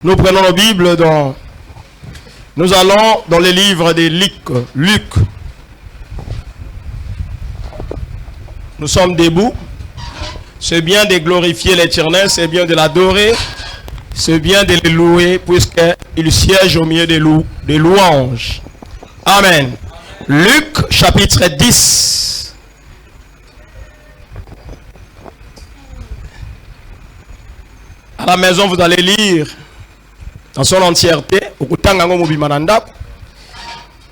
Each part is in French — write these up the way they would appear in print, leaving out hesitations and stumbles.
Nous prenons la Bible nous allons dans le livre de Luc. Nous sommes debout. C'est bien de glorifier l'Éternel, c'est bien de l'adorer, c'est bien de le louer puisqu'il siège au milieu des louanges. Amen. Luc chapitre 10. À la maison, vous allez lire dans son entièreté.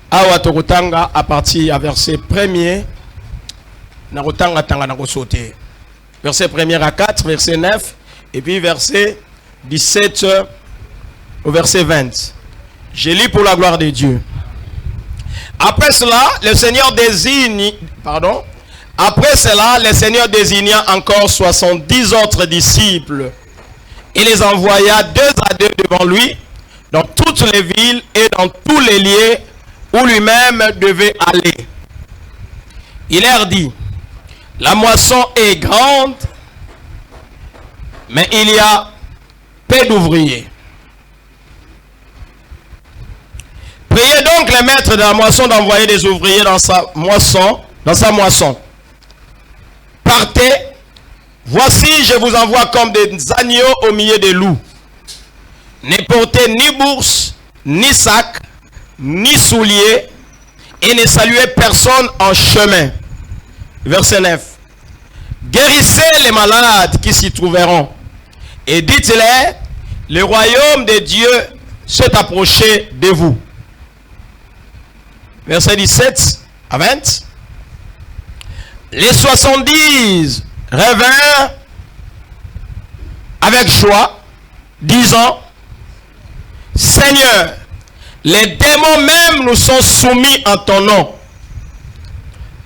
À partir à verset 1er. Verset 1er à 4, verset 9. Et puis verset 17 au verset 20. Je lis pour la gloire de Dieu. Après cela, le Seigneur désigna encore 70 autres disciples. Il les envoya 2 à 2 devant lui, dans toutes les villes et dans tous les lieux où lui-même devait aller. Il leur dit, la moisson est grande, mais il y a peu d'ouvriers. Priez donc les maîtres de la moisson d'envoyer des ouvriers dans sa moisson. Partez. Voici, je vous envoie comme des agneaux au milieu des loups. Ne portez ni bourse, ni sac, ni souliers, et ne saluez personne en chemin. Verset 9. Guérissez les malades qui s'y trouveront, et dites-les, le royaume de Dieu s'est approché de vous. Verset 17 à 20. Les 70 revinrent avec joie, disant, Seigneur, les démons même nous sont soumis en ton nom.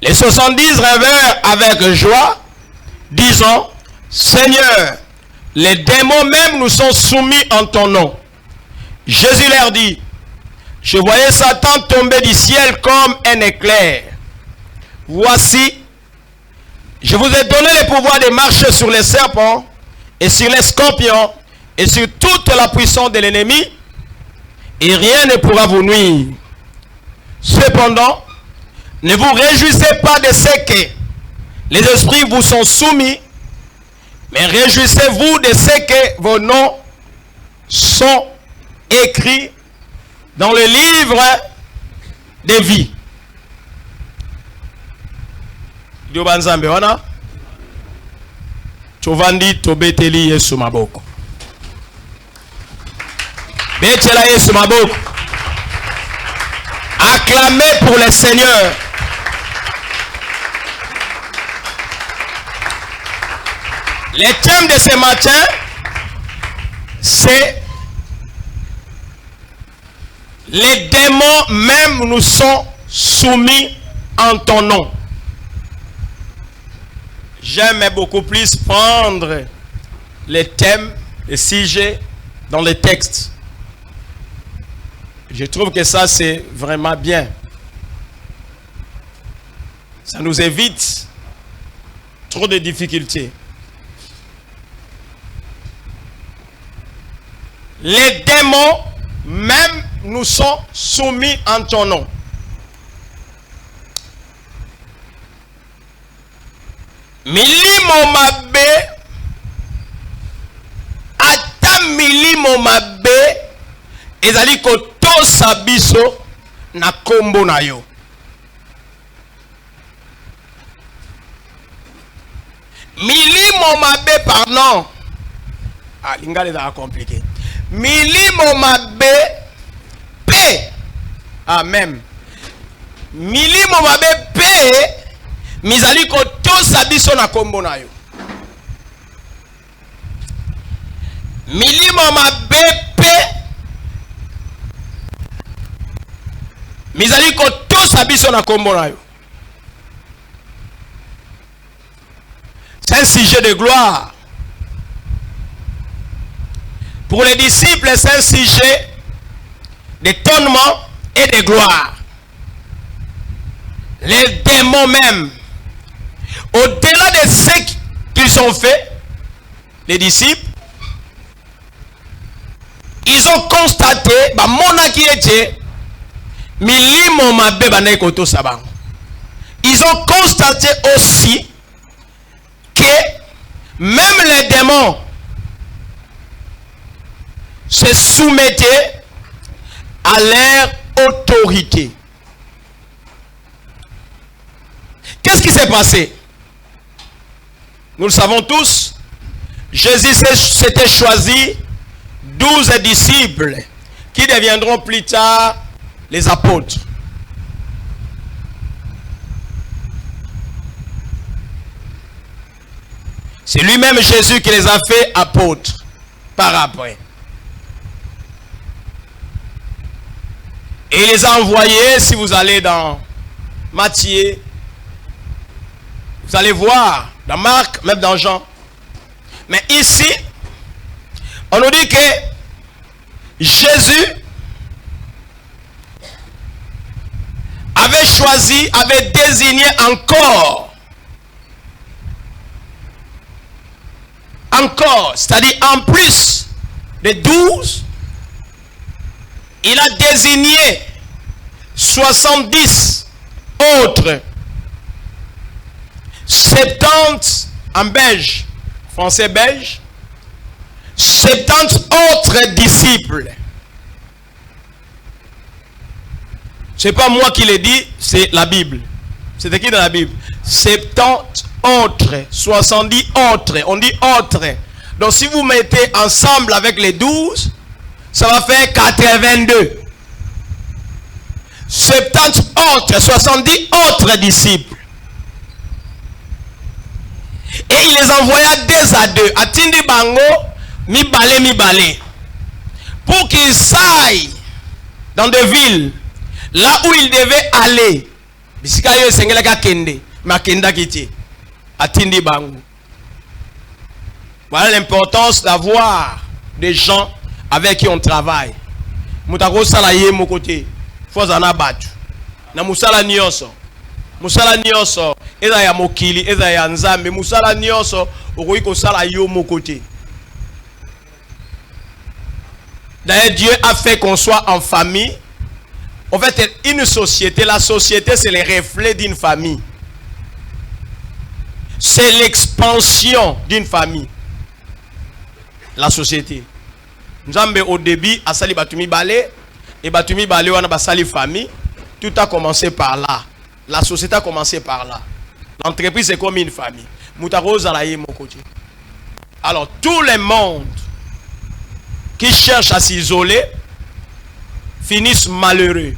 Les 70 revinrent avec joie, disant, Seigneur, les démons même nous sont soumis en ton nom. Jésus leur dit, je voyais Satan tomber du ciel comme un éclair. Voici, je vous ai donné le pouvoir de marcher sur les serpents et sur les scorpions et sur toute la puissance de l'ennemi, et rien ne pourra vous nuire. Cependant, ne vous réjouissez pas de ce que les esprits vous sont soumis, mais réjouissez-vous de ce que vos noms sont écrits dans le livre de vie. Diobanzambe wana Chovandi tobeteli Yesu maboko. Betela Yesu maboko. Acclamez pour le Seigneur. Le thème de ce matin, c'est les démons même nous sont soumis en ton nom. J'aime beaucoup plus prendre les thèmes, les sujets dans les textes. Je trouve que ça c'est vraiment bien. Ça nous évite trop de difficultés. Les démons même nous sont soumis en ton nom. Milimo mabe, ata milimo mabe, ezali kotosa biso na kombo na yo. Milimo mabe, pardon. Ah, l'ingale est compliqué. Milimo mabe, pe. Ah, même. Milimo mabe, pe. Mizali kotosa biso na kombo na yo. Milimo mabe pe. Mizali kotosa biso na kombo na yo. C'est un sujet de gloire. Pour les disciples, c'est un sujet d'étonnement et de gloire. Les démons même, au-delà de ce qu'ils ont fait, les disciples, ils ont constaté, bah, mona qui était, milimo mabe banaï koto sabang. Ils ont constaté aussi que même les démons se soumettaient à leur autorité. Qu'est-ce qui s'est passé? Nous le savons tous, Jésus s'était choisi 12 disciples qui deviendront plus tard les apôtres. C'est lui-même Jésus qui les a fait apôtres par après. Et il les a envoyés, si vous allez dans Matthieu, vous allez voir, dans Marc, même dans Jean. Mais ici, on nous dit que Jésus avait choisi, avait désigné encore, c'est-à-dire en plus des 12, il a désigné 70 autres, 70 en belge, français belge, 70 autres disciples. C'est pas moi qui l'ai dit, c'est la Bible. C'est écrit dans la Bible. 70 autres, 70 autres. On dit autres. Donc si vous mettez ensemble avec les 12, ça va faire 82. 70 autres, 70 autres disciples. Et il les envoya 2 à 2. Atindi bango, mi balé. Pour qu'ils aillent dans des villes, là où ils devaient aller. Bisikayo sengelaka kende, makenda kiti. Atindi bango. Voilà l'importance d'avoir des gens avec qui on travaille. Moutako salaye mon côté. Faut en abattre. Na musala nyonso. Musala nyonso. Eza ya mokili, eza ya nzambe. Musala nyonso. Okoki ko sala yo mon côté. D'ailleurs, Dieu a fait qu'on soit en famille. En fait, une société, la société, c'est le reflet d'une famille. C'est l'expansion d'une famille. La société. Nous avons au début, à Sali Batumi Balé, et Batumi Balé, on a Sali famille. Tout a commencé par là. La société a commencé par là. L'entreprise, c'est comme une famille. Moutaro Zalaye, mon côté. Alors, tout le monde qui cherchent à s'isoler finissent malheureux.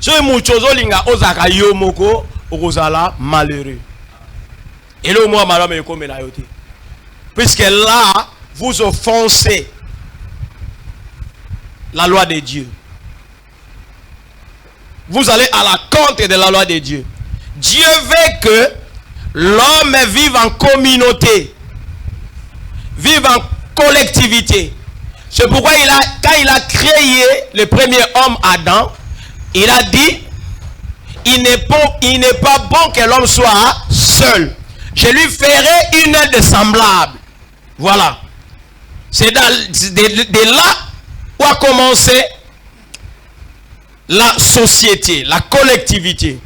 So muchozo linga ozaka yo moko okozala malheureux. Et là moi madame yoko menayote. Puisque là vous offensez la loi de Dieu. Vous allez à la contre de la loi de Dieu. Dieu veut que l'homme vive en communauté, vive en collectivité. C'est pourquoi quand il a créé le premier homme Adam, il a dit, il n'est pas bon que l'homme soit seul. Je lui ferai une aide semblable. Voilà. C'est de là où a commencé la société, la collectivité.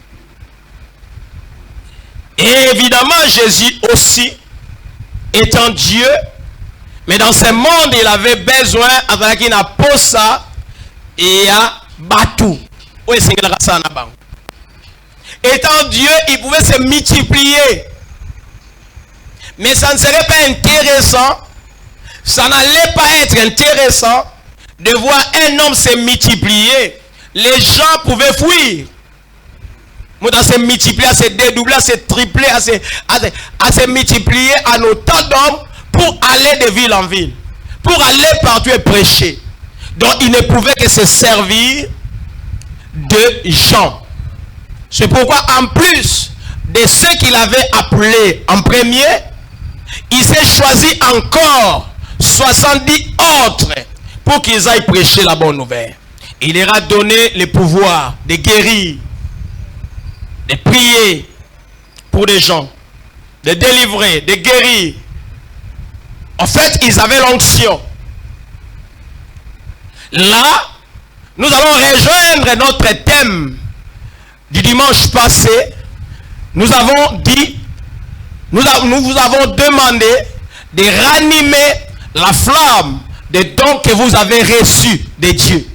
Et évidemment, Jésus aussi, étant Dieu, mais dans ce monde, il avait besoin avec une aposa et à Batou. Étant Dieu, il pouvait se multiplier. Mais ça ne serait pas intéressant, ça n'allait pas être intéressant de voir un homme se multiplier. Les gens pouvaient fuir. À se multiplier, à se dédoubler, à se tripler, à se multiplier en autant d'hommes pour aller de ville en ville, pour aller partout et prêcher. Donc il ne pouvait que se servir de gens. C'est pourquoi en plus de ceux qu'il avait appelés en premier, il s'est choisi encore 70 autres pour qu'ils aillent prêcher la bonne nouvelle. Il leur a donné le pouvoir de guérir, de prier pour des gens, de délivrer, de guérir. En fait, ils avaient l'onction. Là, nous allons rejoindre notre thème du dimanche passé. Nous avons dit, nous vous avons demandé de ranimer la flamme des dons que vous avez reçus de Dieu.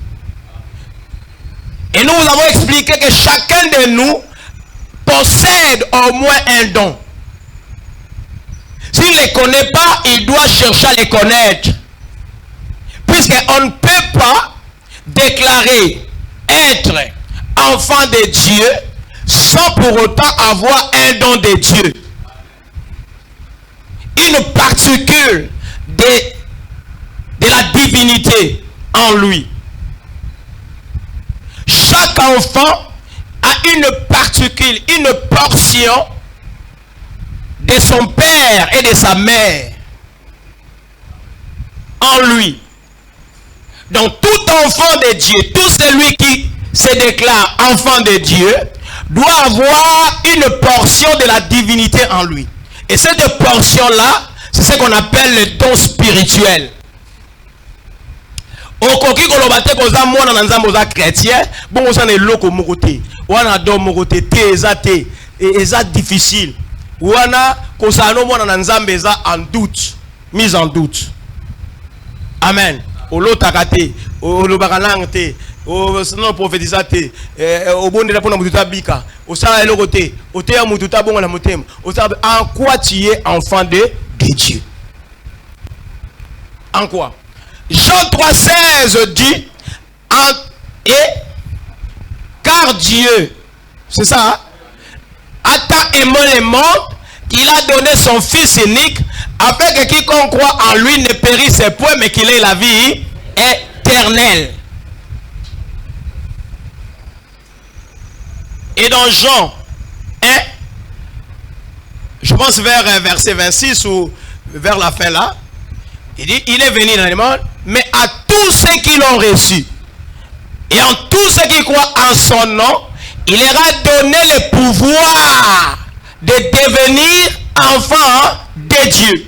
Et nous vous avons expliqué que chacun de nous possède au moins un don. S'il ne les connaît pas, il doit chercher à les connaître. Puisqu'on ne peut pas déclarer être enfant de Dieu sans pour autant avoir un don de Dieu. Une particule de la divinité en lui. Chaque enfant a une particule, une portion de son père et de sa mère en lui. Donc tout enfant de Dieu, tout celui qui se déclare enfant de Dieu, doit avoir une portion de la divinité en lui. Et cette portion-là, c'est ce qu'on appelle le don spirituel. Okoki kolobate koza mwana na nzambe oza chrétien, bon oza na eloko moko te. Wana don moko te te, eza difficile. Wana kosano mwana na nzambe eza en doute, mise en doute. Amen. Olotaka te, olobaka langue te, sinon prophétisa te, obondela pona mututa bika, osala eloko te, oteya mututa bongo na motema. En quoi tu es enfant de Dieu? En quoi? Jean 3,16 dit, car Dieu, c'est ça, a tant aimé le monde qu'il a donné son Fils unique, afin que quiconque croit en lui ne périsse point, mais qu'il ait la vie éternelle. Et dans Jean 1, je pense vers verset 26 ou vers la fin là, il dit, il est venu dans le monde, mais à tous ceux qui l'ont reçu, et en tous ceux qui croient en son nom, il leur a donné le pouvoir de devenir enfants de Dieu.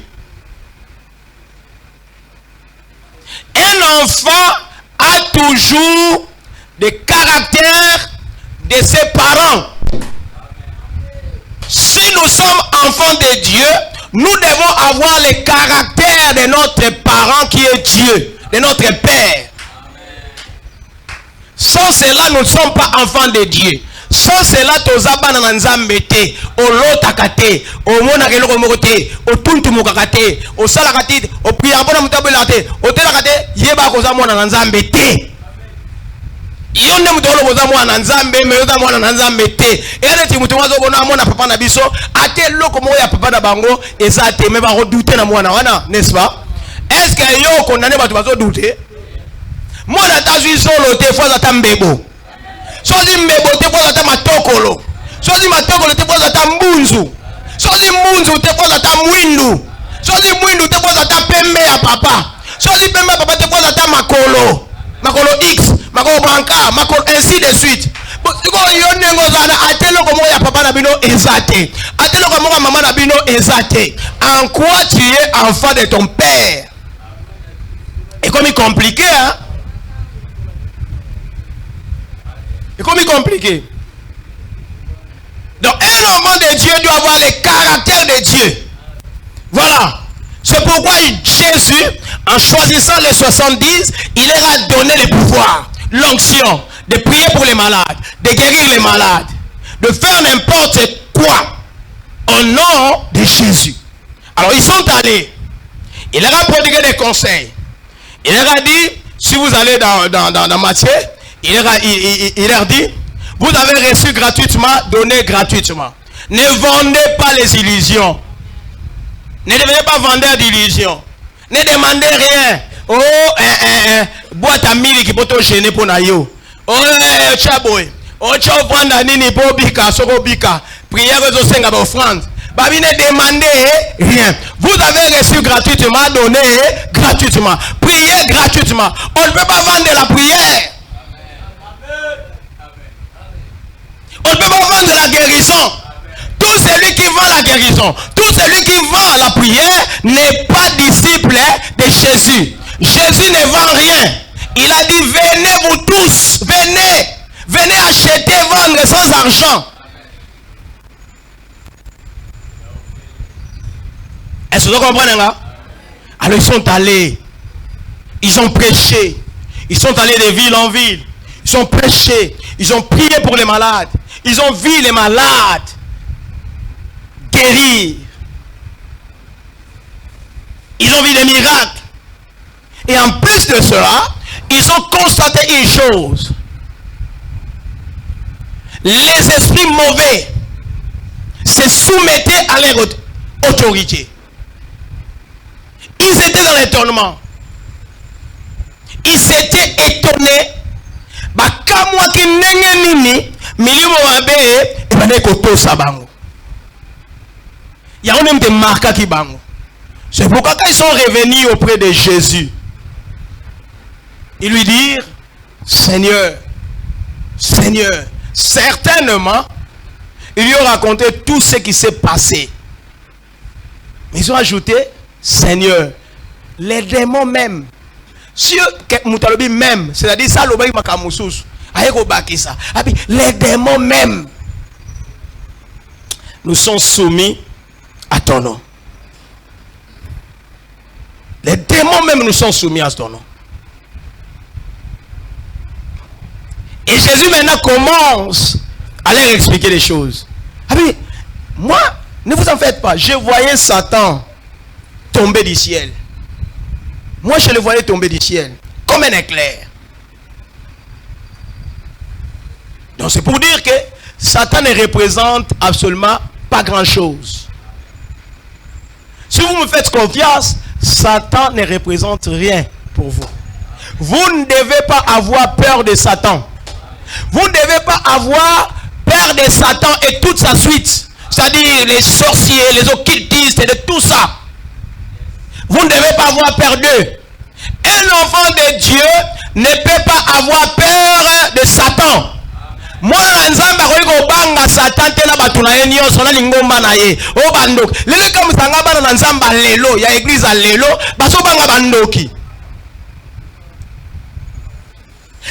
Un enfant a toujours le caractère de ses parents. Si nous sommes enfants de Dieu, nous devons avoir le caractère de notre parent qui est Dieu, de notre Père. Sans cela, nous ne sommes pas enfants de Dieu. Sans cela, tozaba na nzambe te, olotaka te, omona keloko moko te, otuntumukaka te, osalaka te, opriaka mpona mutabela te, otelaka te, yeba koza mwana na nzambe te. Yo nde mutu oloboza mwana na nzambe, me yoza mwana na nzambe te. Ene ti mutu wazo bona mwana papa na biso, ate loko moko ya papa na bango, eza te, me ba redouter na mwana wana, n'est-ce pas? Est-ce que yo condamné batu bazo douter? Mwana tazwi solo te, fois ata mbebo. Sozi mbebo te fois ata matokolo. Sozi matokolo te fois ata mbunzu. Sozi mbunzu te fois ata mwindu. Sozi mwindu te fois ata pembe ya papa. Sozi pembe ya papa te fois ata makolo. Makolo X, makolo banka, makolo ainsi de suite. Siko yone ngozana atelo komo ya papa na bino ezate. Atelo komo ya maman na bino ezate. En quoi tu es enfant de ton père? Et comme il compliqué, hein? Et comme il compliqué. Donc un enfant de Dieu doit avoir le caractère de Dieu. Voilà. C'est pourquoi Jésus, en choisissant les 70, il leur a donné le pouvoir, l'onction, de prier pour les malades, de guérir les malades, de faire n'importe quoi au nom de Jésus. Alors ils sont allés. Il leur a prodigué des conseils. Il leur a dit, si vous allez dans Matthieu, il leur dit, vous avez reçu gratuitement, donnez gratuitement. Ne vendez pas les illusions. Ne devenez pas vendeur d'illusions. Ne demandez rien. Oh, boîte à mille qui peut te gêner pour naïo. Oh, chaboy. Oh, chauffanda nini pour bika, soko bika. Prière aux senga d'offrande. Babi ne demandez rien. Vous avez reçu gratuitement, donnez gratuitement. Priez gratuitement. On ne peut pas vendre la prière. On ne peut pas vendre la guérison. Tout celui qui vend la guérison, tout celui qui vend la prière n'est pas disciple de Jésus. Jésus ne vend rien. Il a dit, venez vous tous, venez. Venez acheter, vendre sans argent. Est-ce que vous comprenez là? Alors ils sont allés. Ils ont prêché. Ils sont allés de ville en ville. Ils ont prêché. Ils ont prié pour les malades. Ils ont vu les malades guérir. Ils ont vu des miracles. Et en plus de cela, ils ont constaté une chose. Les esprits mauvais se soumettaient à leur autorité. Ils étaient dans l'étonnement. Ils s'étaient étonnés. C'est pourquoi quand ils sont revenus auprès de Jésus, ils lui dirent, Seigneur, Seigneur, certainement, ils lui ont raconté tout ce qui s'est passé. Mais ils ont ajouté, Seigneur, les démons même, même, c'est-à-dire ça, les démons même nous sont soumis à ton nom. Les démons même nous sont soumis à ton nom. Et Jésus maintenant commence à leur expliquer les choses. Moi, ne vous en faites pas. Je voyais Satan tomber du ciel. Moi, je le voyais tomber du ciel comme un éclair. Donc, c'est pour dire que Satan ne représente absolument pas grand-chose. Si vous me faites confiance, Satan ne représente rien pour vous. Vous ne devez pas avoir peur de Satan. Vous ne devez pas avoir peur de Satan et toute sa suite. C'est-à-dire les sorciers, les occultistes et de tout ça. Vous ne devez pas avoir peur d'eux. Un enfant de Dieu ne peut pas avoir peur de Satan. Moi, nzamba ko banga Satan tena batuna enyo sona lingomba na ye. O bandok. Lele comme sanga bana na nzamba lelo ya église lelo baso banga bandoki.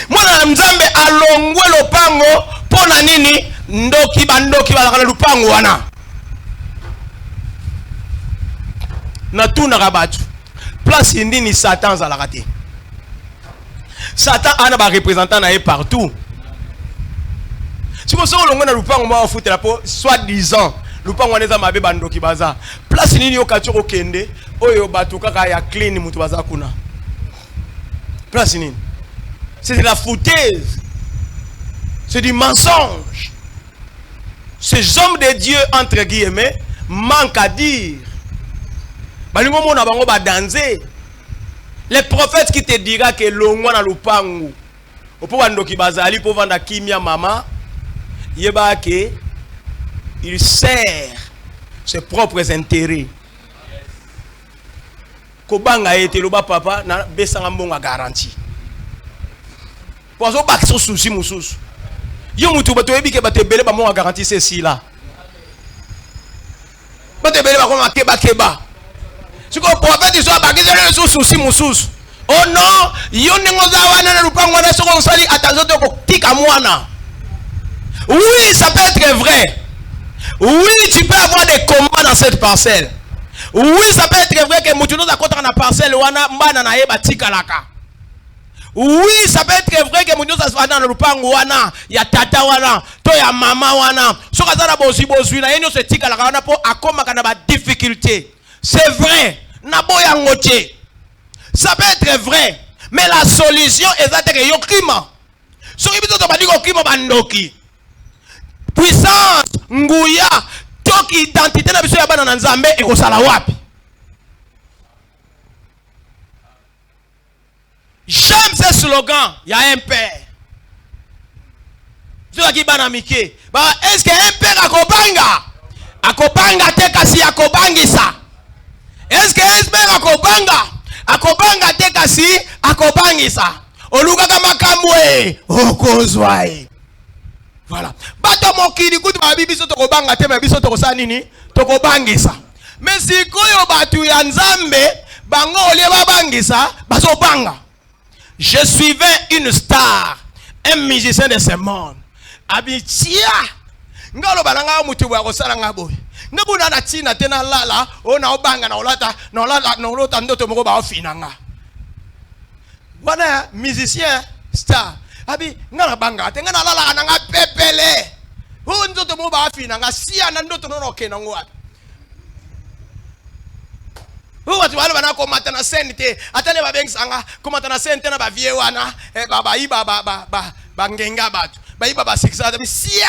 Mwana nzambe alongwe lopango pona nini ndoki bandoki balakala lupango wana. Na tuna kabatu. Place indini Satan zalaka te. Satan ana ba représentant na ye partout. Si vous savez que vous avez la peau, soi-disant, nous avons des amis qui baza. Place ni yo kachoko kende, oyo batuka kaya clean mutu baza kuna. Place ni. C'est de la foutaise. C'est du mensonge. Ces hommes de Dieu entre guillemets manquent à dire. Balingo mona bango ba danser. Les prophètes qui te dira que longwa na lupangu. Opo bandoki bazali po vanda kimia mama. Il sert ses propres intérêts. Kobanga ete loba papa na besanga mbonga garantie. Pozo bak so souci mususu. Yo mutu bato yebi ke batebele ba mbonga garantie ceci là. Batebele ba koma keba keba. Siko prophète iso bakizele so souci mususu. Oh non, yo nengoza wana na lupango na soko nsali attention to ko tika mwana. Oui, ça peut être vrai. Oui, tu peux avoir des combats dans cette parcelle. Oui, ça peut être vrai que Moutuno a contre la parcelle wana mbana na yeba tikalaka. Oui, ça peut être vrai que Moutuno a dans le lupango wana ya tata wana to ya mama wana. So kazala bosi bosi na yenyo se tikalaka wana po akoma kana ba difficulté. C'est vrai. Na boya ngote. Ça peut être vrai, mais la solution est d'être yo klima. So ibito to badiko klima bandoki. Puissance, nguya, toki identité na biso ya bana na nzambe ekosala wapi. J'aime ce slogan, il y a un père. Ceux qui bana mike, bah est-ce que un père akobanga? Akobanga te kasi akobangisa. Est-ce que un père akobanga? Akobanga te kasi akobangisa. Oluka kama kamwe, okozwai. Voilà. Bato mokili kutu mabibi so tokobanga te mabibi so tokosa nini? Tokobangisa. Mais si koyo batu ya nzambe bango olie babangisa baso banga. je suivais une star, un musicien de ce monde. Abitia, ngalo balanga mutu wa kosala ngabo. Ngabo na tina tena lala, ona obanga na olata, na olata ndoto moko ba ofinanga. Wana musicien star. Abi ngala banga, tenga na lala nanga pepele. Ho ndoto moko ba ofinanga, sia na ndoto no kenango abi. Watu wale wanakomata na sente atale babenganga komata na sente na bavie wana baba iba ba ngenga batu ba iba ba sikisa sia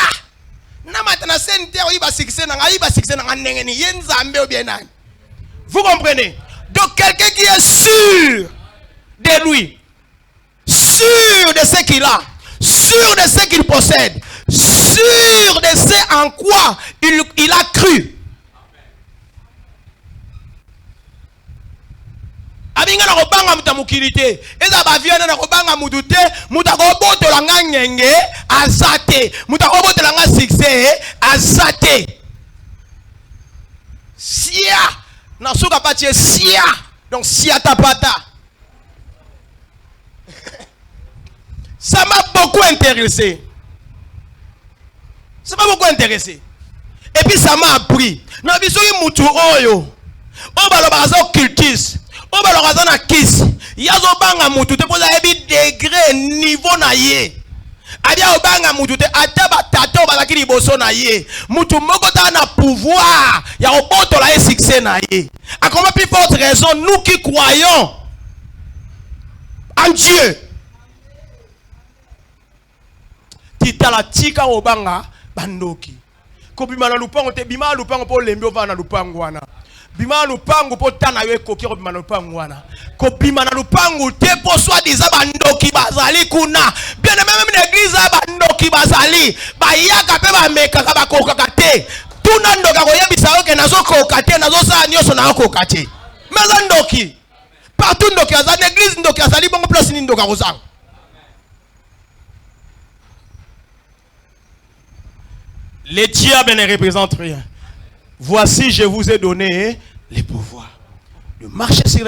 na mata na sente iba sikisa na ndenge ni yenzambe ou bien nani. Vous comprenez? Donc quelqu'un qui est sûr de lui, sûr de ce qu'il a, sûr de ce qu'il possède, sûr de ce en quoi il a cru. Abinga na kobanga mutamukirite eza baviana na kobanga mudute mutakoboto la ngenge azate mutakoboto la nga succès azate sia na suka patie sia donc sia tapata. Ça m'a beaucoup intéressé. Ça m'a beaucoup intéressé. Et puis ça m'a appris na biso yi mutu oyo o baloba za occultiste o baloba za na kiss yazo banga mutu te poza ebi degré niveau na ye adia obanga mutu te ata batata obalaki liboso na ye mutu moko ta na pouvoir ya obotola ye succès na ye. À comment plus forte raison nous qui croyons en Dieu titala tika obanga bandoki ko bima na lupango te bima lupango po lembi ova na lupango wana bima lupango po tana yo ekoki ko bima na lupango wana ko bima na lupango te po soi disant bandoki bazali kuna bien même l'église bandoki bazali bayaka pe ba meka ka bakokaka te tuna ndoka ko yebisa oke nazo koka te nazo sa nyoso na koka te meza ndoki partout ndoki azali l'église ndoki azali bongo place ni ndoka kozanga. Les diables ne représentent rien. Voici, je vous ai donné les pouvoirs de marcher sur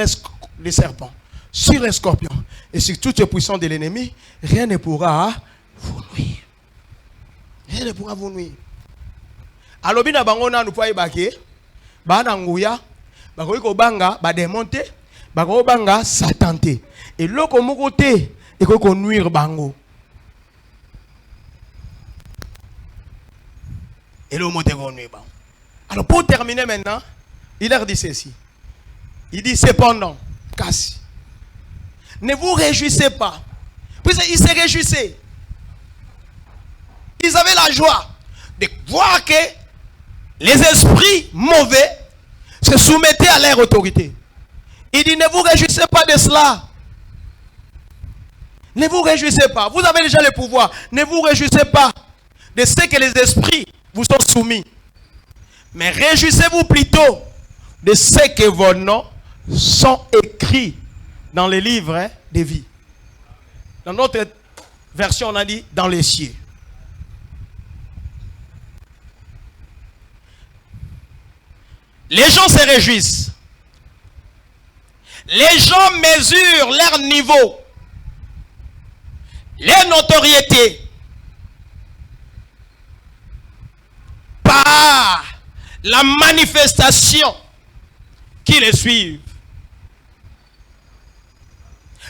les serpents, sur les scorpions et sur toutes les puissances de l'ennemi. Rien ne pourra vous nuire. Rien ne pourra vous nuire. Alors, bien avant, nous pouvons évacuer. Bananguya, bakoiko banga, ba démonter, bakoiko banga, satante. Et l'autre côté, et qu'on nuire bango. Et le mot est revenu. Alors pour terminer maintenant, il leur dit ceci. Il dit cependant, Cassie, ne vous réjouissez pas. Puis ils se réjouissaient. Ils avaient la joie de voir que les esprits mauvais se soumettaient à leur autorité. Il dit ne vous réjouissez pas de cela. Ne vous réjouissez pas. Vous avez déjà le pouvoir. Ne vous réjouissez pas de ce que les esprits vous sont soumis. Mais réjouissez-vous plutôt de ce que vos noms sont écrits dans les livres des vies. Dans notre version, on a dit dans les cieux. Les gens se réjouissent. Les gens mesurent leur niveau, leur notoriété, par la manifestation qui les suivent.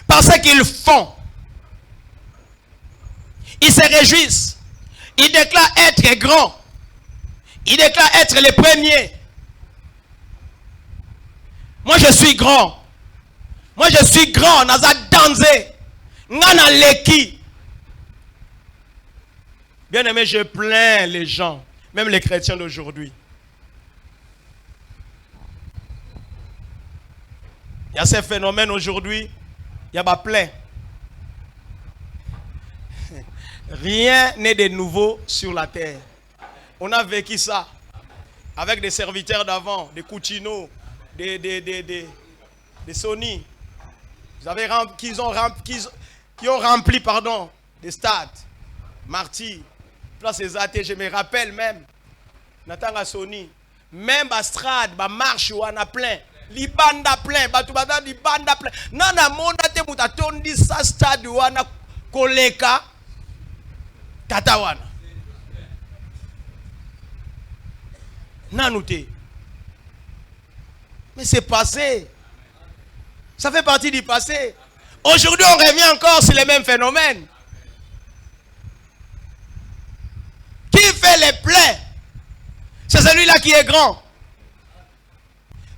Parce qu'ils font. Ils se réjouissent. Ils déclarent être grands. Ils déclarent être les premiers. Moi je suis grand. Moi je suis grand. Naza dansé. Ngana leki. Bien aimé, je plains les gens. Même les chrétiens d'aujourd'hui. Il y a ces phénomènes aujourd'hui. Il y a pas plein. Rien n'est de nouveau sur la terre. On a vécu ça avec des serviteurs d'avant, des Coutinho, des Sony. Vous avez qui ont rempli des stades. Marty, Place des athées, je me rappelle même. Natanga Sony. Même à Strad, à marche, on a plein. libanda plein batu banda libanda plein nana monda te muta tondi sa stade wana koleka tata wana nanouté mais c'est passé, ça fait partie du passé. Aujourd'hui on revient encore sur les mêmes phénomènes. Qui fait les plaies? C'est celui-là qui est grand.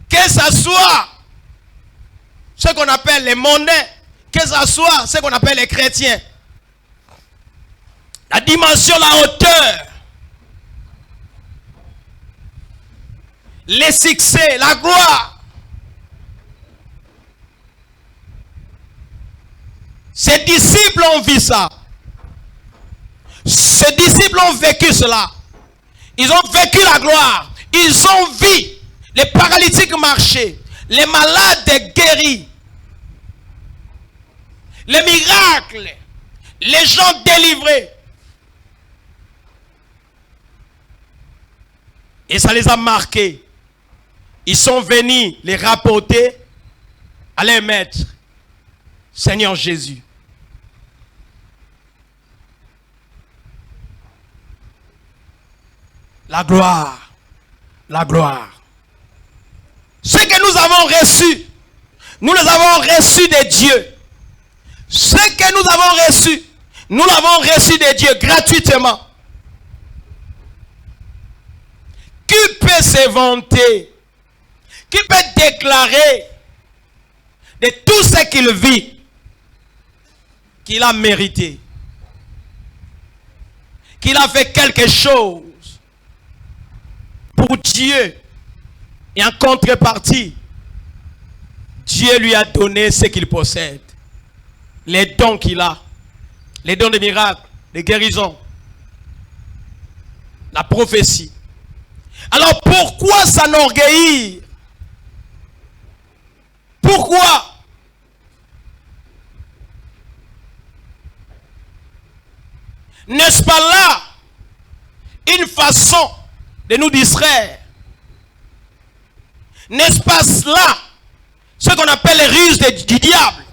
Que ça soit ce qu'on appelle les mondains, que ça soit ce qu'on appelle les chrétiens. La dimension, la hauteur, les succès, la gloire. Ces disciples ont vu ça. Ces disciples ont vécu cela. Ils ont vécu la gloire. Ils ont vu les paralytiques marcher, les malades guéris, les miracles, les gens délivrés. Et ça les a marqués. Ils sont venus les rapporter à leur maître, Seigneur Jésus. La gloire, la gloire. Ce que nous avons reçu, nous les avons reçus de Dieu. Ce que nous avons reçu, nous l'avons reçu de Dieu gratuitement. Qui peut se vanter? Qui peut déclarer de tout ce qu'il vit qu'il a mérité? Qu'il a fait quelque chose pour Dieu, et en contrepartie, Dieu lui a donné ce qu'il possède, les dons qu'il a, les dons de miracles, de guérison, la prophétie. Alors pourquoi s'enorgueillir? Pourquoi? N'est-ce pas là une façon de nous distraire? N'est-ce pas cela ce qu'on appelle les ruses du diable?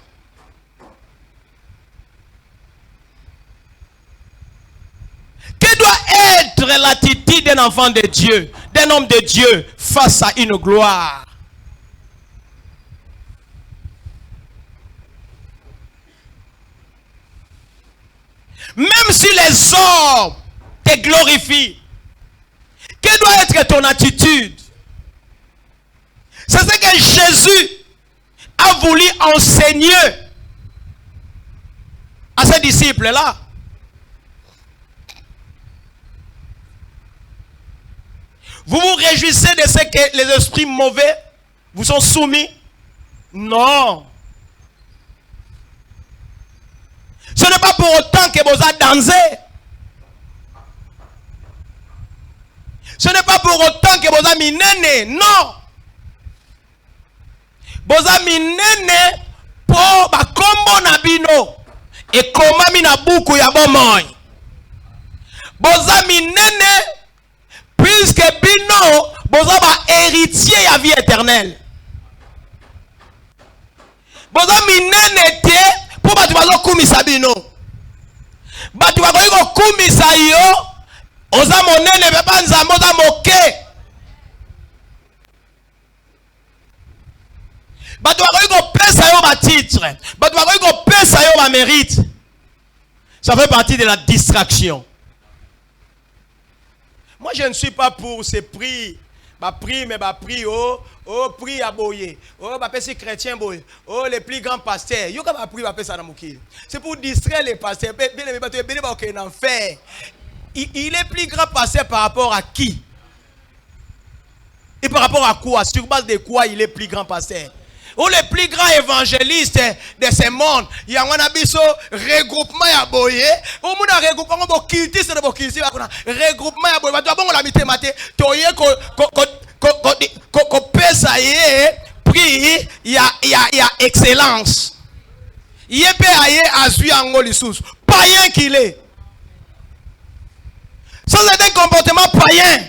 Que doit être l'attitude d'un enfant de Dieu, d'un homme de Dieu face à une gloire? Même si les hommes te glorifient, quelle doit être ton attitude? C'est ce que Jésus a voulu enseigner à ses disciples-là. Vous vous réjouissez de ce que les esprits mauvais vous sont soumis? Non. Ce n'est pas pour autant que vous avez dansé. Ce n'est pas pour autant que vous avez mis néné. Non. Vous avez mis néné pour ba kombo na bino. Et comment mi na buku ya bomoy. Vous avez mis néné puisque bino vous avez héritier ya vie éternelle. Vous avez mis néné te pour batu bazo kumisa bino. Batu bazo kumisa yo. Oza monene beba nzambo oza moke. Batu bazo pesa yo ba titre. Batu bazo pesa yo ba mérite. Ça fait partie de la distraction. Moi je ne suis pas pour ces prix. Ba prix mais ba prix prix à boyer. Ba pesi chrétien boyer. Les plus grands pasteurs. Yo ka ba prix ba pesa na mokili. C'est pour distraire les pasteurs. Bien les batu bien ba ok en enfer. Il est plus grand pasteur par rapport à qui? Et par rapport à quoi? Sur base de quoi il est plus grand pasteur? Ou le plus grand évangéliste de ce monde? Il y a un abisso regroupement à boyer. Ou mon regroupement pour quitter ce regroupement à boyer. Tu as bon la mité maté. Tu as qu'on pesa prix. Il y a excellence. Il y a à suivre en Golissus. Païen qu'il est. Ça c'est un comportement païen.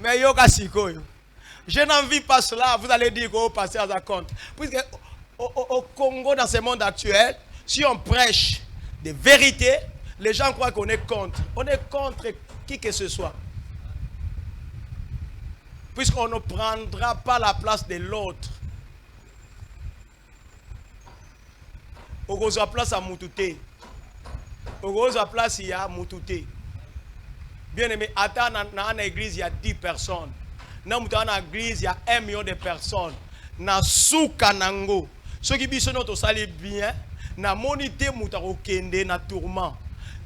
Mais yoka sikoyo. Je n'en vis pas cela. Vous allez dire qu'au passé à sa compte. Puisque au Congo, dans ce monde actuel, si on prêche des vérités, les gens croient qu'on est contre. On est contre qui que ce soit. Puisqu'on ne prendra pas la place de l'autre. Au goza place à Moutouté. Au goza place il y a Moutouté. Bien aimé, attends, dans l'église il y a 10 personnes. Dans l'église il y a 1 million de personnes. Dans Souka Nango. Ceux qui disent que ça bien, na monité moutaro kende na tourment.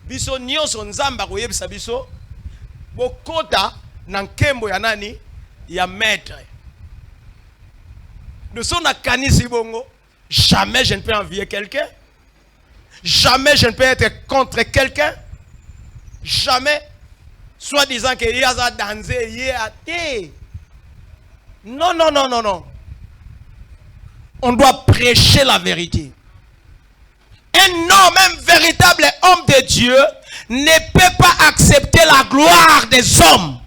Biso nyonso nzamba ko yebisa biso. Bokota na nkembo ya nani? Ya maître. Nous sommes à Kanisi Bongo. Jamais je ne peux envier quelqu'un. Jamais je ne peux être contre quelqu'un. Jamais. Soit disant qu'il y a à danser, il y a thé. Non, non, non, non, non. On doit prêcher la vérité. Un homme, un véritable homme de Dieu, ne peut pas accepter la gloire des hommes.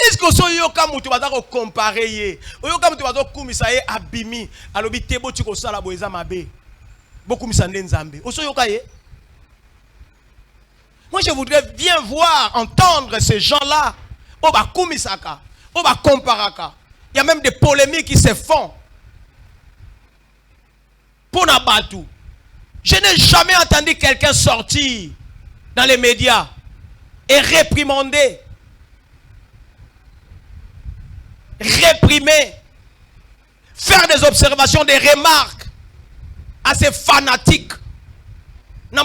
Est-ce que so yoka mutu bazako comparer ye? Yoka mutu bazako kumisa ye abimi, alobi tebo tiko sala boeza mabe. Beaucoup misande nzambe. Oso yoka ye? Moi je voudrais bien voir, entendre ces gens-là. Oba kumisaka, oba comparaka. Il y a même des polémiques qui se font. Pour Nabatou. Je n'ai jamais entendu quelqu'un sortir dans les médias et réprimander. Réprimer, faire des observations, des remarques à ces fanatiques. Mais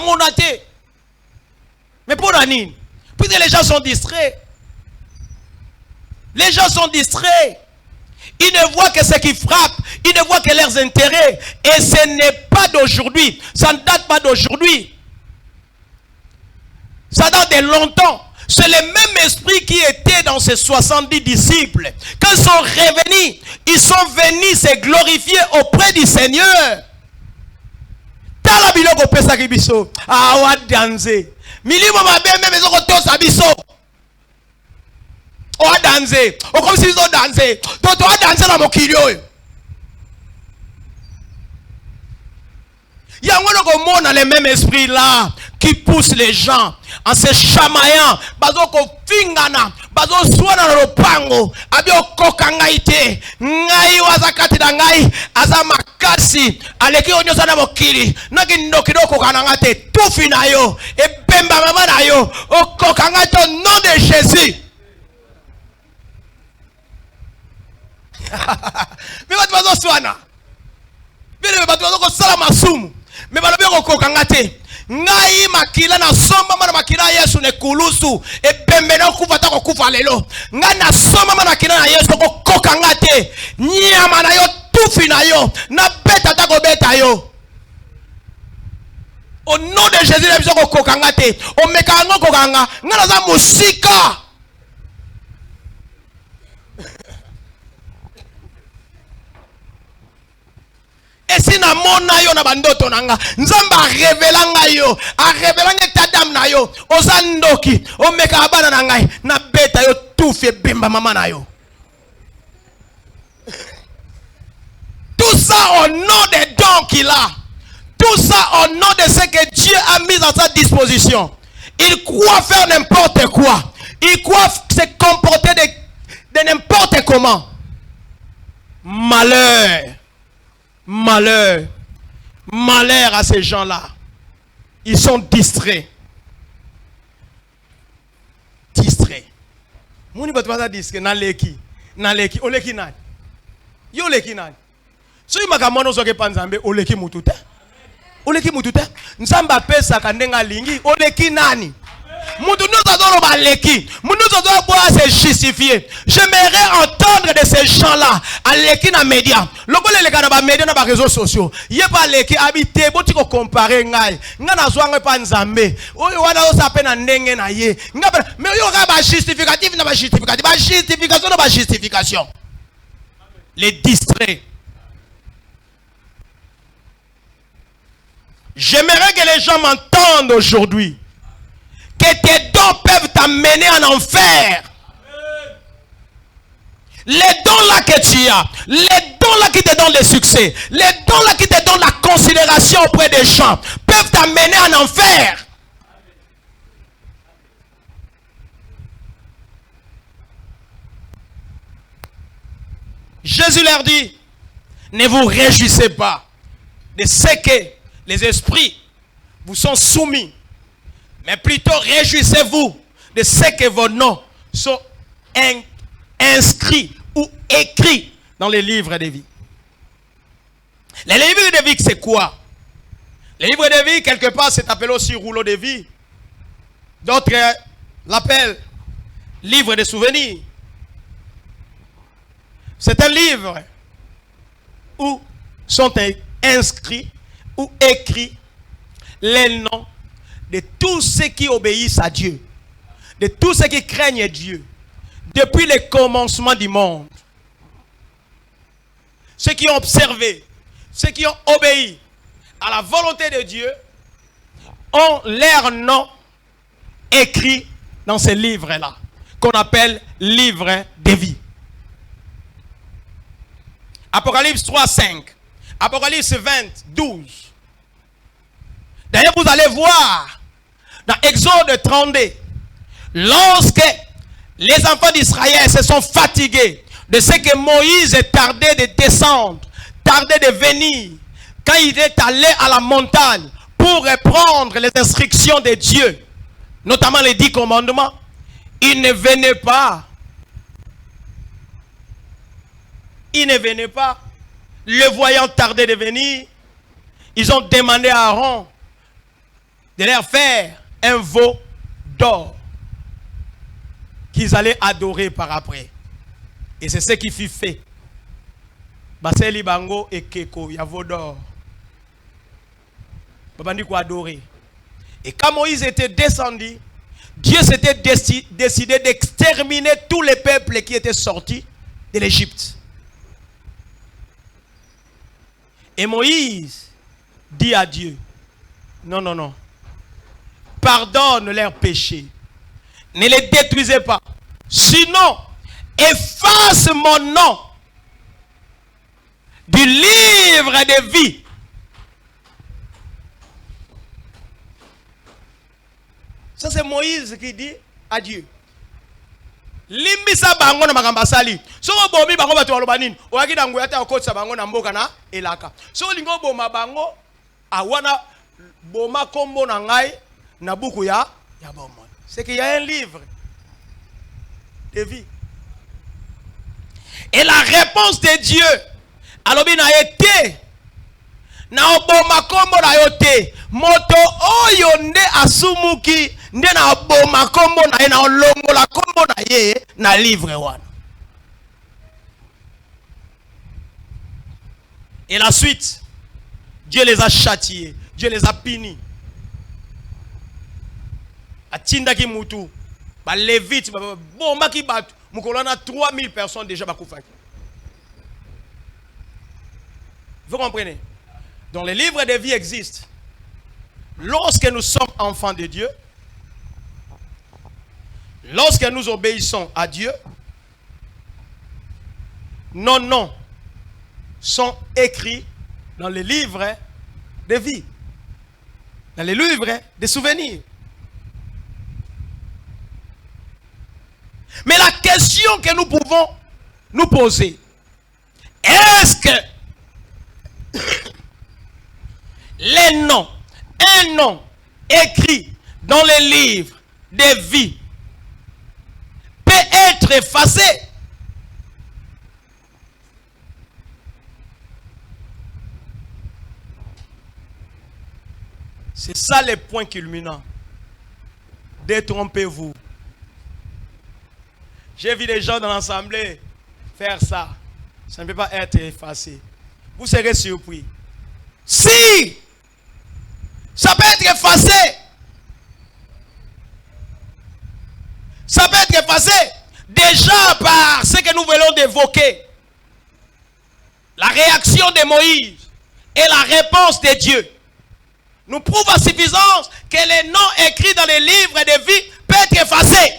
pour Nanine, puisque les gens sont distraits, les gens sont distraits, ils ne voient que ce qui frappe, ils ne voient que leurs intérêts, et ce n'est pas d'aujourd'hui, ça ne date pas d'aujourd'hui, ça date de longtemps. C'est le même esprit qui était dans ces 70 disciples. Quand ils sont revenus, ils sont venus se glorifier auprès du Seigneur. Tala biloko pesa kibiso. Ah wa danser. Milimo mabe même ezoko tosa biso. O wa danser. O comme si ils danser. Toto wa danser na mokili oyo. Il y a un les mêmes esprits là qui poussent les gens en se chamaillant. Bazoko fingana, bazo swana na lopango, abio koka ngai te. Ngai wazakati na ngai aza makasi, aleki onyo sana mokili. Naki ndokidoko kananga te, tufi na yo, e pemba mama na yo, okoka ngai to nom de Jésus. Mais bazo swana. Bile bazo ko sala masumu. Mais balobi kokoka te. Ngai makila na somba mana makila Yesu ne kulusu e pembe na kufa ta kokufa lelo. Ngai na somba mana makila na Yesu kokoka te. Nyama na yo tufi na yo na beta ta ko beta yo. Au nom de Jésus na biso kokoka te. O meka ngo kokanga ngana za musika. Et si na mona yo na bandoto nanga, nzamba revela ngayo, a revela nge tadam na yo, ozandoki, o meka abana na ngai, na beta yo tufe bimba mama na yo. Tout ça au nom des dons qu'il a. Tout ça au nom de ce que Dieu a mis à sa disposition. Il croit faire n'importe quoi. Il croit se comporter de n'importe comment. Malheur. Malheur, malheur à ces gens-là. Ils sont distraits. Distraits. Moni batwa distrait na leki. Na leki, oleki nani? Yo leki nani? So imakamono soke panzambe oleki mututa. Oleki mututa. Nzamba pesa kandenga lingi, oleki nani? Se justifier. J'aimerais entendre de ces gens-là à l'équipe dans les médias. Les médias dans les réseaux sociaux. Il n'y a pas l'équipe habité. Si tu compares, il n'y a pas nzambe. Il y a pas justificatif, il y a pas justification, pas justification. Les distraits. J'aimerais que les gens m'entendent aujourd'hui. Que tes dons peuvent t'amener en enfer. Les dons là que tu as, les dons là qui te donnent le succès, les dons là qui te donnent la considération auprès des gens, peuvent t'amener en enfer. Jésus leur dit, ne vous réjouissez pas de ce que les esprits vous sont soumis, mais plutôt réjouissez-vous de ce que vos noms sont inscrits ou écrits dans les livres de vie. Les livres de vie, c'est quoi? Les livres de vie, quelque part, c'est appelé aussi rouleau de vie. D'autres l'appellent livre de souvenirs. C'est un livre où sont inscrits ou écrits les noms de tous ceux qui obéissent à Dieu, de tous ceux qui craignent Dieu, depuis le commencement du monde. Ceux qui ont observé, ceux qui ont obéi à la volonté de Dieu, ont leur nom écrit dans ces livres-là, qu'on appelle livre de vie. Apocalypse 3, 5. Apocalypse 20, 12. D'ailleurs, vous allez voir dans Exode 32, lorsque les enfants d'Israël se sont fatigués de ce que Moïse tardait de descendre, tardait de venir, quand il est allé à la montagne pour reprendre les instructions de Dieu, notamment les 10 commandements, il ne venait pas. Il ne venait pas. Le voyant tarder de venir, ils ont demandé à Aaron de leur faire un veau d'or qu'ils allaient adorer par après. Et c'est ce qui fut fait. Baseli Bango et Keko, il y a veau d'or. Babandi quoi adorer. Et quand Moïse était descendu, Dieu s'était décidé d'exterminer tous les peuples qui étaient sortis de l'Égypte. Et Moïse dit à Dieu, non, non, non, pardonne leurs péchés, ne les détruisez pas, sinon efface mon nom du livre de vie. Ça c'est Moïse qui dit à Dieu. Limbisa bango na makamba sali. So bomi bango batu alobanini. Oaki na nguya ta okotsa bango na mboka na elaka. So lingo boma bango awana boma kombo na ngai na buku ya bomo. C'est qu'il y a un livre de vie. Et la réponse de Dieu alobi na été na oboma kombo na yote moto oyo nde asumuki nde na oboma kombo na ye na olongola kombo na ye na livre wana. Et la suite, Dieu les a châtiés, Dieu les a punis. Atindaki mutu ba levite ba bomba ki batu mukolana 3000 personnes déjà bakufaki. Vous comprenez? Donc les livres de vie existent. Lorsque nous sommes enfants de Dieu, lorsque nous obéissons à Dieu, nos noms sont écrits dans les livres de vie, dans les livres de souvenirs. Mais la question que nous pouvons nous poser, est-ce que les noms, un nom écrit dans les livres de vie peut être effacé? C'est ça le point culminant. Détrompez-vous. J'ai vu des gens dans l'assemblée faire ça. Ça ne peut pas être effacé. Vous serez surpris. Si ça peut être effacé, ça peut être effacé déjà par ce que nous venons d'évoquer. La réaction de Moïse et la réponse de Dieu. nous prouve à suffisance que les noms écrits dans les livres de vie peuvent être effacés.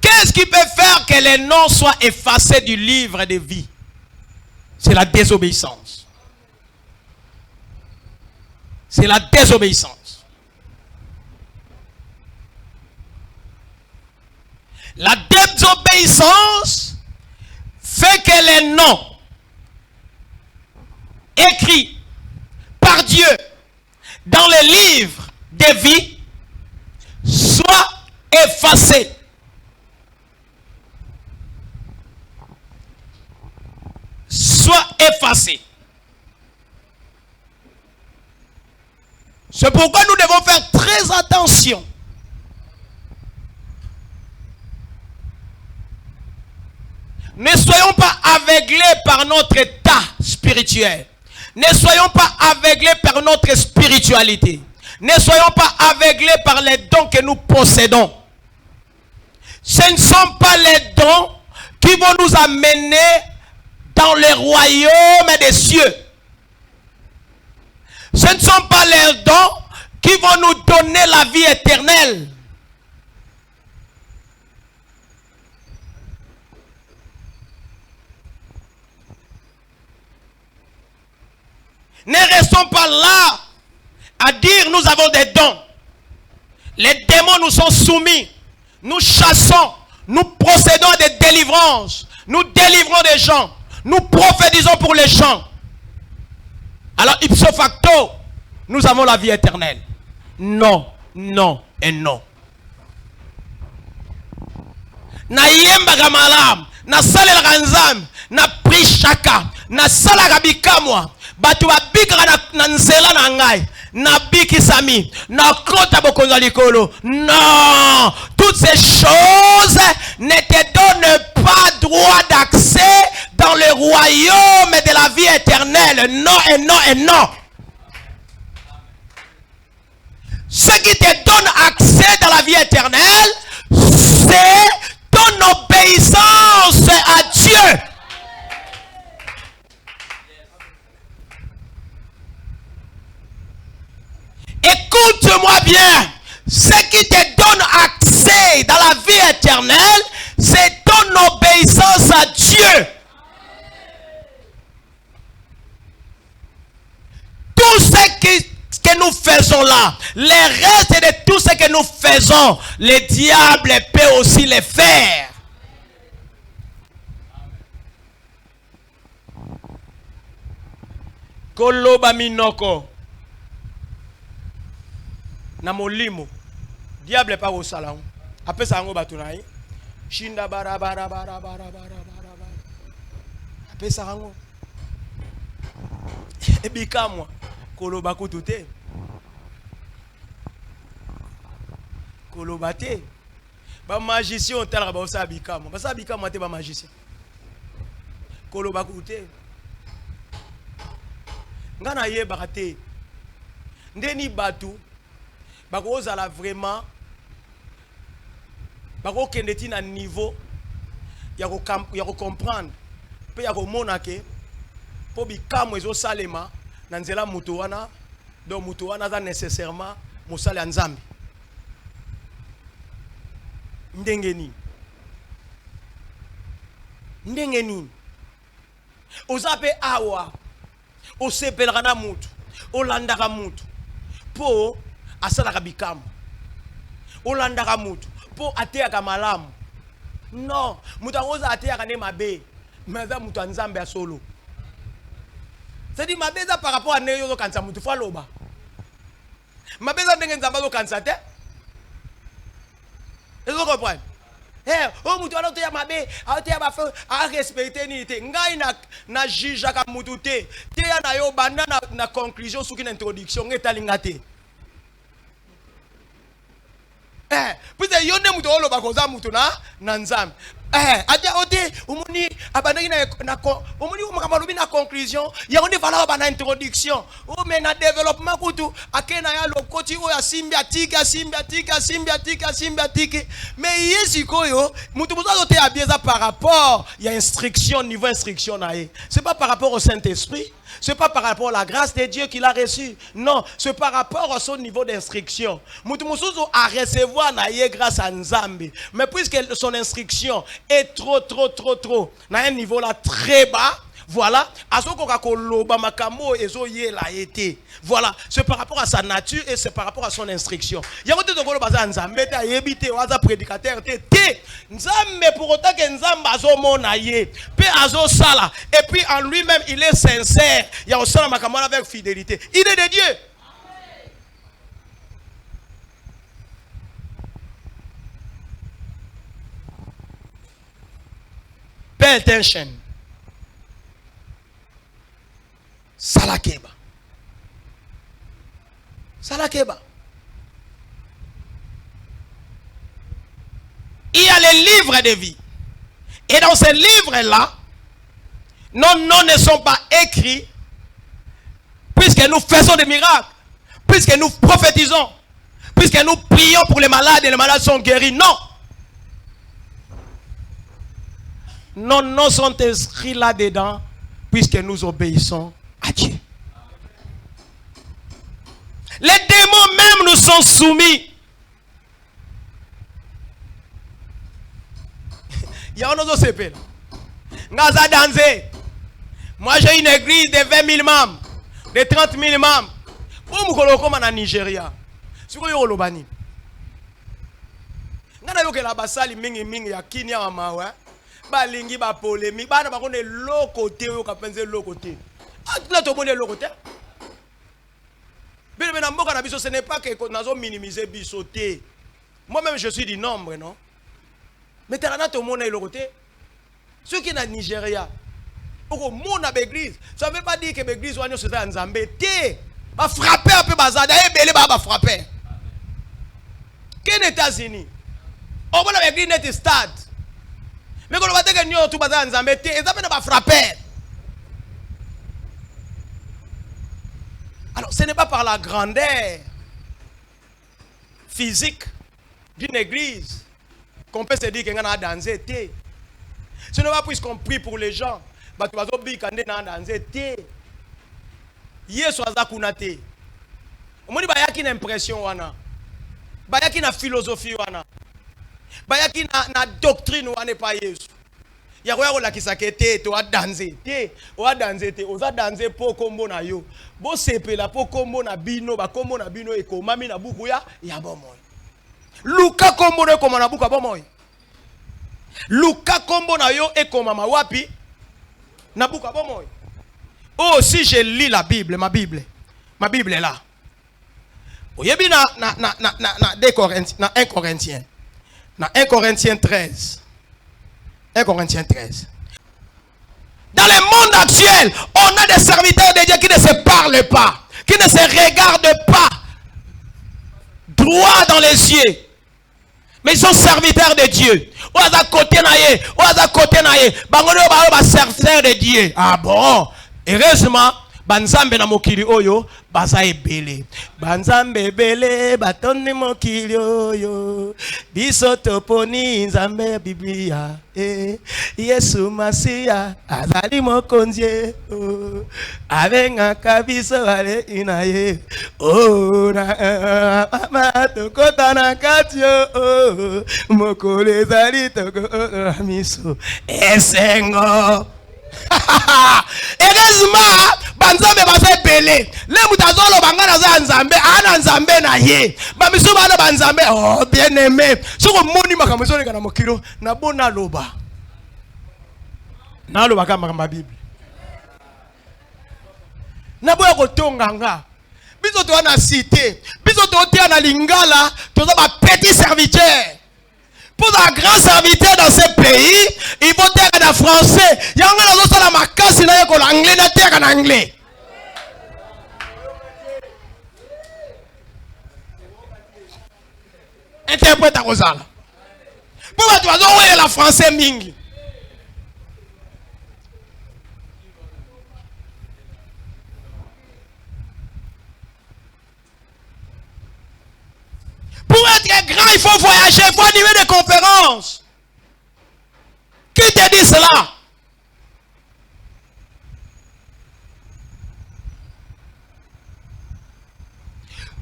Qu'est-ce qui peut faire que les noms soient effacés du livre de vie? C'est la désobéissance. C'est la désobéissance. La désobéissance fait que les noms écrits par Dieu dans les livres de vie soient effacés. Soit effacé. C'est pourquoi nous devons faire très attention. Ne soyons pas aveuglés par notre état spirituel. Ne soyons pas aveuglés par notre spiritualité. Ne soyons pas aveuglés par les dons que nous possédons. Ce ne sont pas les dons qui vont nous amener dans le royaume des cieux. Ce ne sont pas les dons qui vont nous donner la vie éternelle. Ne restons pas là à dire nous avons des dons. Les démons nous sont soumis. Nous chassons. Nous procédons à des délivrances. Nous délivrons des gens. Nous prophétisons pour les gens. Alors, ipso facto, nous avons la vie éternelle. Non, non et non. Na yemba malam, na salela kanzam, na prishaka, na sala bikamwa, batu babika na nzela na ngai, na biki sami, na kota bokonza likolo. Non, toutes ces choses ne te donnent pas droit d'accès dans le royaume de la vie éternelle. Non et non et non. Ce qui te donne accès dans la vie éternelle, c'est ton obéissance à Dieu. Écoute-moi bien. Ce qui te donne accès dans la vie éternelle, c'est ton obéissance à Dieu. Tout ce que nous faisons là, les restes de tout ce que nous faisons, le diable peut aussi les faire. Koloba minoko na molimo diable pas au salon après ça ngo batunai shinda bara bara bara bara bara après ça ngo ebikamwa koloba kutute koloba te ba magicien tala ba osa bikamwa ba sa bikamwa te ba magicien koloba kutute ngana yeba te ndeni batu bako ozala vraiment bako kendeti na niveau ya ko comprendre pe ya ko mona ke po bikamwa ezo salema na nzela mutu wana donc mutu wana za nécessairement mosala ya nzambe ndenge nini ozape awa osepelaka na mutu olandaka mutu po asalaka bikamu olandaka mutu po ateyaka malamu non mutu akoza ateyaka ne mabe maza mutu ya nzambe ya solo c'est-à-dire mabe eza par rapport à ndenge ozokanisa mutu fo aloba mabe eza ndenge nzambe azokanisa te ezokomprendre oh mutu wana oteya mabe aoteya bafe arespecte nini te ngai na jugeaka mutu te teya na yo banda na conclusion soki na introduction ngai etalinga te puisque yo nde mutu oloba koza mutu na nzambe adia ote umuni abandaki na umuni makamalobi na conclusion ya on vala ba na introduction o mais na développement kutu akena ya lokoti o ya symbiatique mais yesi koyo mutu muzo te abieza par rapport il y a instruction niveau instruction na ye c'est pas par rapport au Saint-Esprit. C'est pas par rapport à la grâce de Dieu qu'il a reçu. Non, c'est par rapport à son niveau d'instruction. Mutumusouzo a recevoir naïe grâce à Nzambi. Mais puisque son instruction est trop, na un niveau là très bas, voilà, voilà, c'est par rapport à sa nature et c'est par rapport à son instruction. Il y a un prédicateur mais pour autant que Nzambe sala et puis en lui-même il est sincère. Il y a aussi un makamala avec fidélité. Il est de Dieu. Pay attention. Salakeba. Il y a les livres de vie. Et dans ces livres-là, nos noms ne sont pas écrits puisque nous faisons des miracles, puisque nous prophétisons, puisque nous prions pour les malades et les malades sont guéris. Non. Nos noms sont inscrits là-dedans puisque nous obéissons à Dieu. Les démons même nous sont soumis. Il y a un autre CP là. Ngaza Danze. Moi j'ai une église de 20 000 membres, de 30 000 membres. Pour nous comme en Nigeria. Si vous voulez Lobani. Ngana yoke la basali mingi ya kinya wa mawa. Ba lingi ba polémique. Ba na ba kone lo côté yo ka penser lo côté. Ah là to bonne lo côté. Mais ce n'est pas que nous avons minimisé bisoté. Moi-même, je suis du nombre, non? Mais tu as tout le monde est le côté. Ceux qui sont au Nigeria, au monde à l'église, ça ne veut pas dire que l'église est en Zambie. Tu vas frapper un peu, bazar, et va frapper. Quels États-Unis? Au moins, l'église est stade. Mais quand on va dire que nous sommes en Zambie, ils va frapper. Alors, ce n'est pas par la grandeur physique d'une église qu'on peut se dire qu'on a dansé. Ce n'est pas puisqu'on prie pour les gens. Tu vas dire qu'on a dansé. Yesu azakunate. On dit qu'il y a une impression. Il y a une philosophie. Il y a une doctrine. Pas Yesu. Il y a un qui s'est dit tu as dansé. Tu as dansé. Tu as dansé pour combo na yo. Bo sepe la pour combo na bino. Ba combo na bino eko. Mami na buku ya bon moy. Luka combo na kombo na buku ya bon moy. Luka combo na yo eko mama wapi. Na buku ya bon moy. Oh, si je lis la Bible, ma Bible est là. Oyebi na 2 Corinthiens, na 1 Corinthiens. Na 1 Corinthiens 13. 1 Corinthiens 13. Dans le monde actuel, on a des serviteurs de Dieu qui ne se parlent pas, qui ne se regardent pas droit dans les yeux. Mais ils sont serviteurs de Dieu. Ou à côté naïe, ou à côté naïe. Bangono ba serviteurs de Dieu. Ah bon? Heureusement, banzambe na mokili oyo baza ebele. Banzambe ebele batonde mokili oyo. Biso toponi nzambe Biblia. Yesu Masia azali mokonzie. Avenga kabiso ale inaye. Oh na mama tokota na katio. Mokole zali toko miso. Esengo. Heureusement, banzambe baza belé. Le mutazolo bangana za nzambe, ana nzambe na ye. Ba misu bana banzambe, oh bien aimé. Soko moni makamzo le kana mokilo na bona loba. Na loba kama Bible. Na boya ko tonganga. Biso to na cité, biso to te na lingala, to za ba petit serviteur. Pour un grand serviteur dans ce pays, il faut dire en français. Il y a un autre la macasse, il y a un anglais, il y a un anglais. Interprète à Rosal. Pourquoi tu vas dire la français mingi? Pour être grand, il faut voyager, il faut animer des conférences. Qui te dit cela?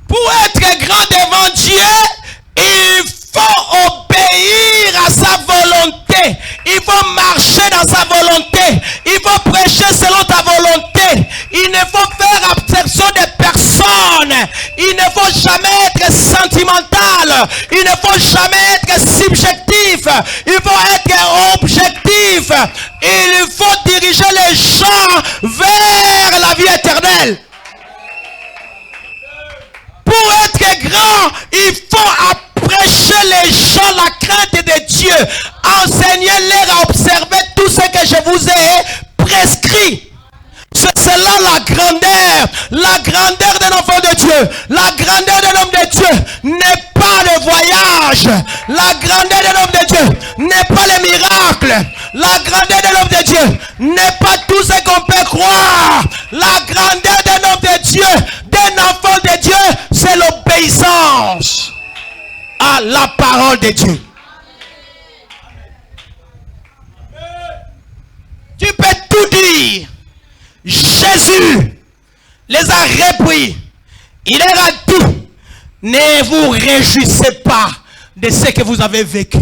Pour être grand devant Dieu, il faut obéir à sa volonté. Il faut marcher dans sa volonté. Il faut prêcher selon ta volonté. Il ne faut faire abstraction des personnes. Il ne faut jamais être sentimental. Il ne faut jamais être subjectif. Il faut être objectif. Il faut diriger les gens vers la vie éternelle. Pour être grand, il faut prêcher les gens la crainte de Dieu. Enseignez-les à observer tout ce que je vous ai prescrit. C'est cela la grandeur. La grandeur d'un enfant de Dieu. La grandeur d'un homme de Dieu n'est pas le voyage. La grandeur d'un homme de Dieu n'est pas le miracle. La grandeur d'un homme de Dieu n'est pas tout ce qu'on peut croire. La grandeur d'un homme de Dieu, d'un enfant de Dieu, c'est l'obéissance à la parole de Dieu. Tu peux tout dire. Jésus les a repris. Il leur a dit, ne vous réjouissez pas de ce que vous avez vécu.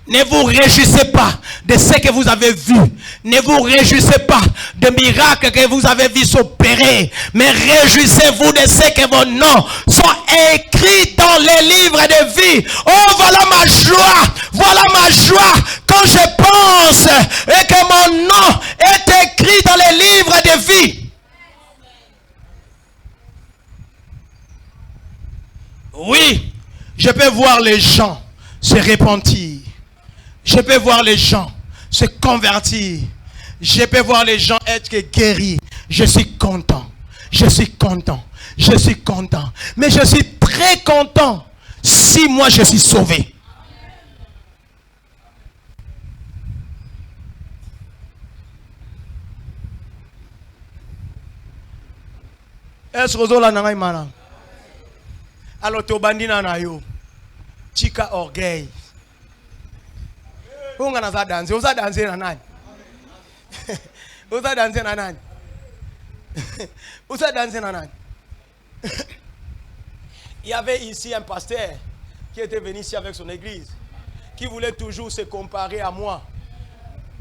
Ne vous réjouissez pas de ce que vous avez vu. Ne vous réjouissez pas de miracles que vous avez vu s'opérer. Mais réjouissez-vous de ce que vos noms sont écrits dans les livres de vie. Oh, voilà ma joie. Voilà ma joie quand je pense et que mon nom est écrit dans les livres de vie. Oui, je peux voir les gens se repentir. Je peux voir les gens se convertir. Je peux voir les gens être guéris. Je suis content. Je suis content. Je suis content. Mais je suis très content si moi je suis sauvé. Est-ce que vous avez un alors tu bandina na yo. Chika orgueil. Unga na za danser, uza danser na nani? Uza danser na nani? Uza danser na nani? Il y avait ici un pasteur qui était venu ici avec son église, qui voulait toujours se comparer à moi.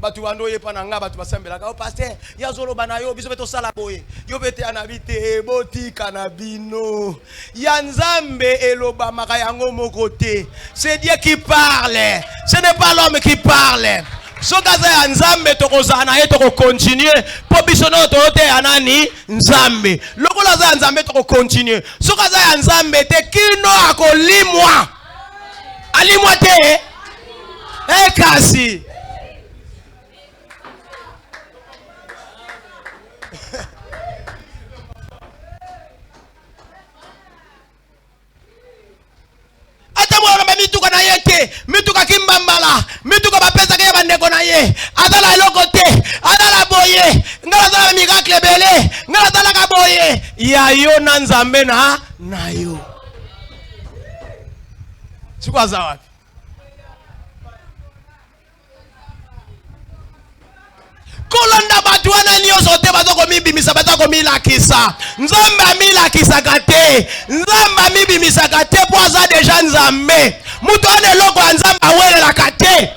Batu wandoye pananga batu basambelaka o pasteur ya zolo banayo biso beto sala boye yo bete anabite boti kanabino ya nzambe eloba maka yango mokote. C'est Dieu qui parle, ce n'est pas l'homme qui parle. Sokaza ya nzambe tokozana ye toko continuer po biso no tote anani nzambe lokola za nzambe toko continuer sokaza ya nzambe te kino akolimwa alimwa te kasi. Mituka na yeke, mituka kimbambala, mituka bapesa ke bandeko na ye, adala lokote, adala boye, ngala zala miracle belé, ngala zala ka boye, ya yo na nzambe na yo. Sikwa za wapi? Kolanda batu wana nyoso te bazoko mibimisa batako milakisa. Nzambe amilakisa kate. Nzambe amibimisa kate po aza déjà nzambe. Mutu ane loko nzambe awele la kate.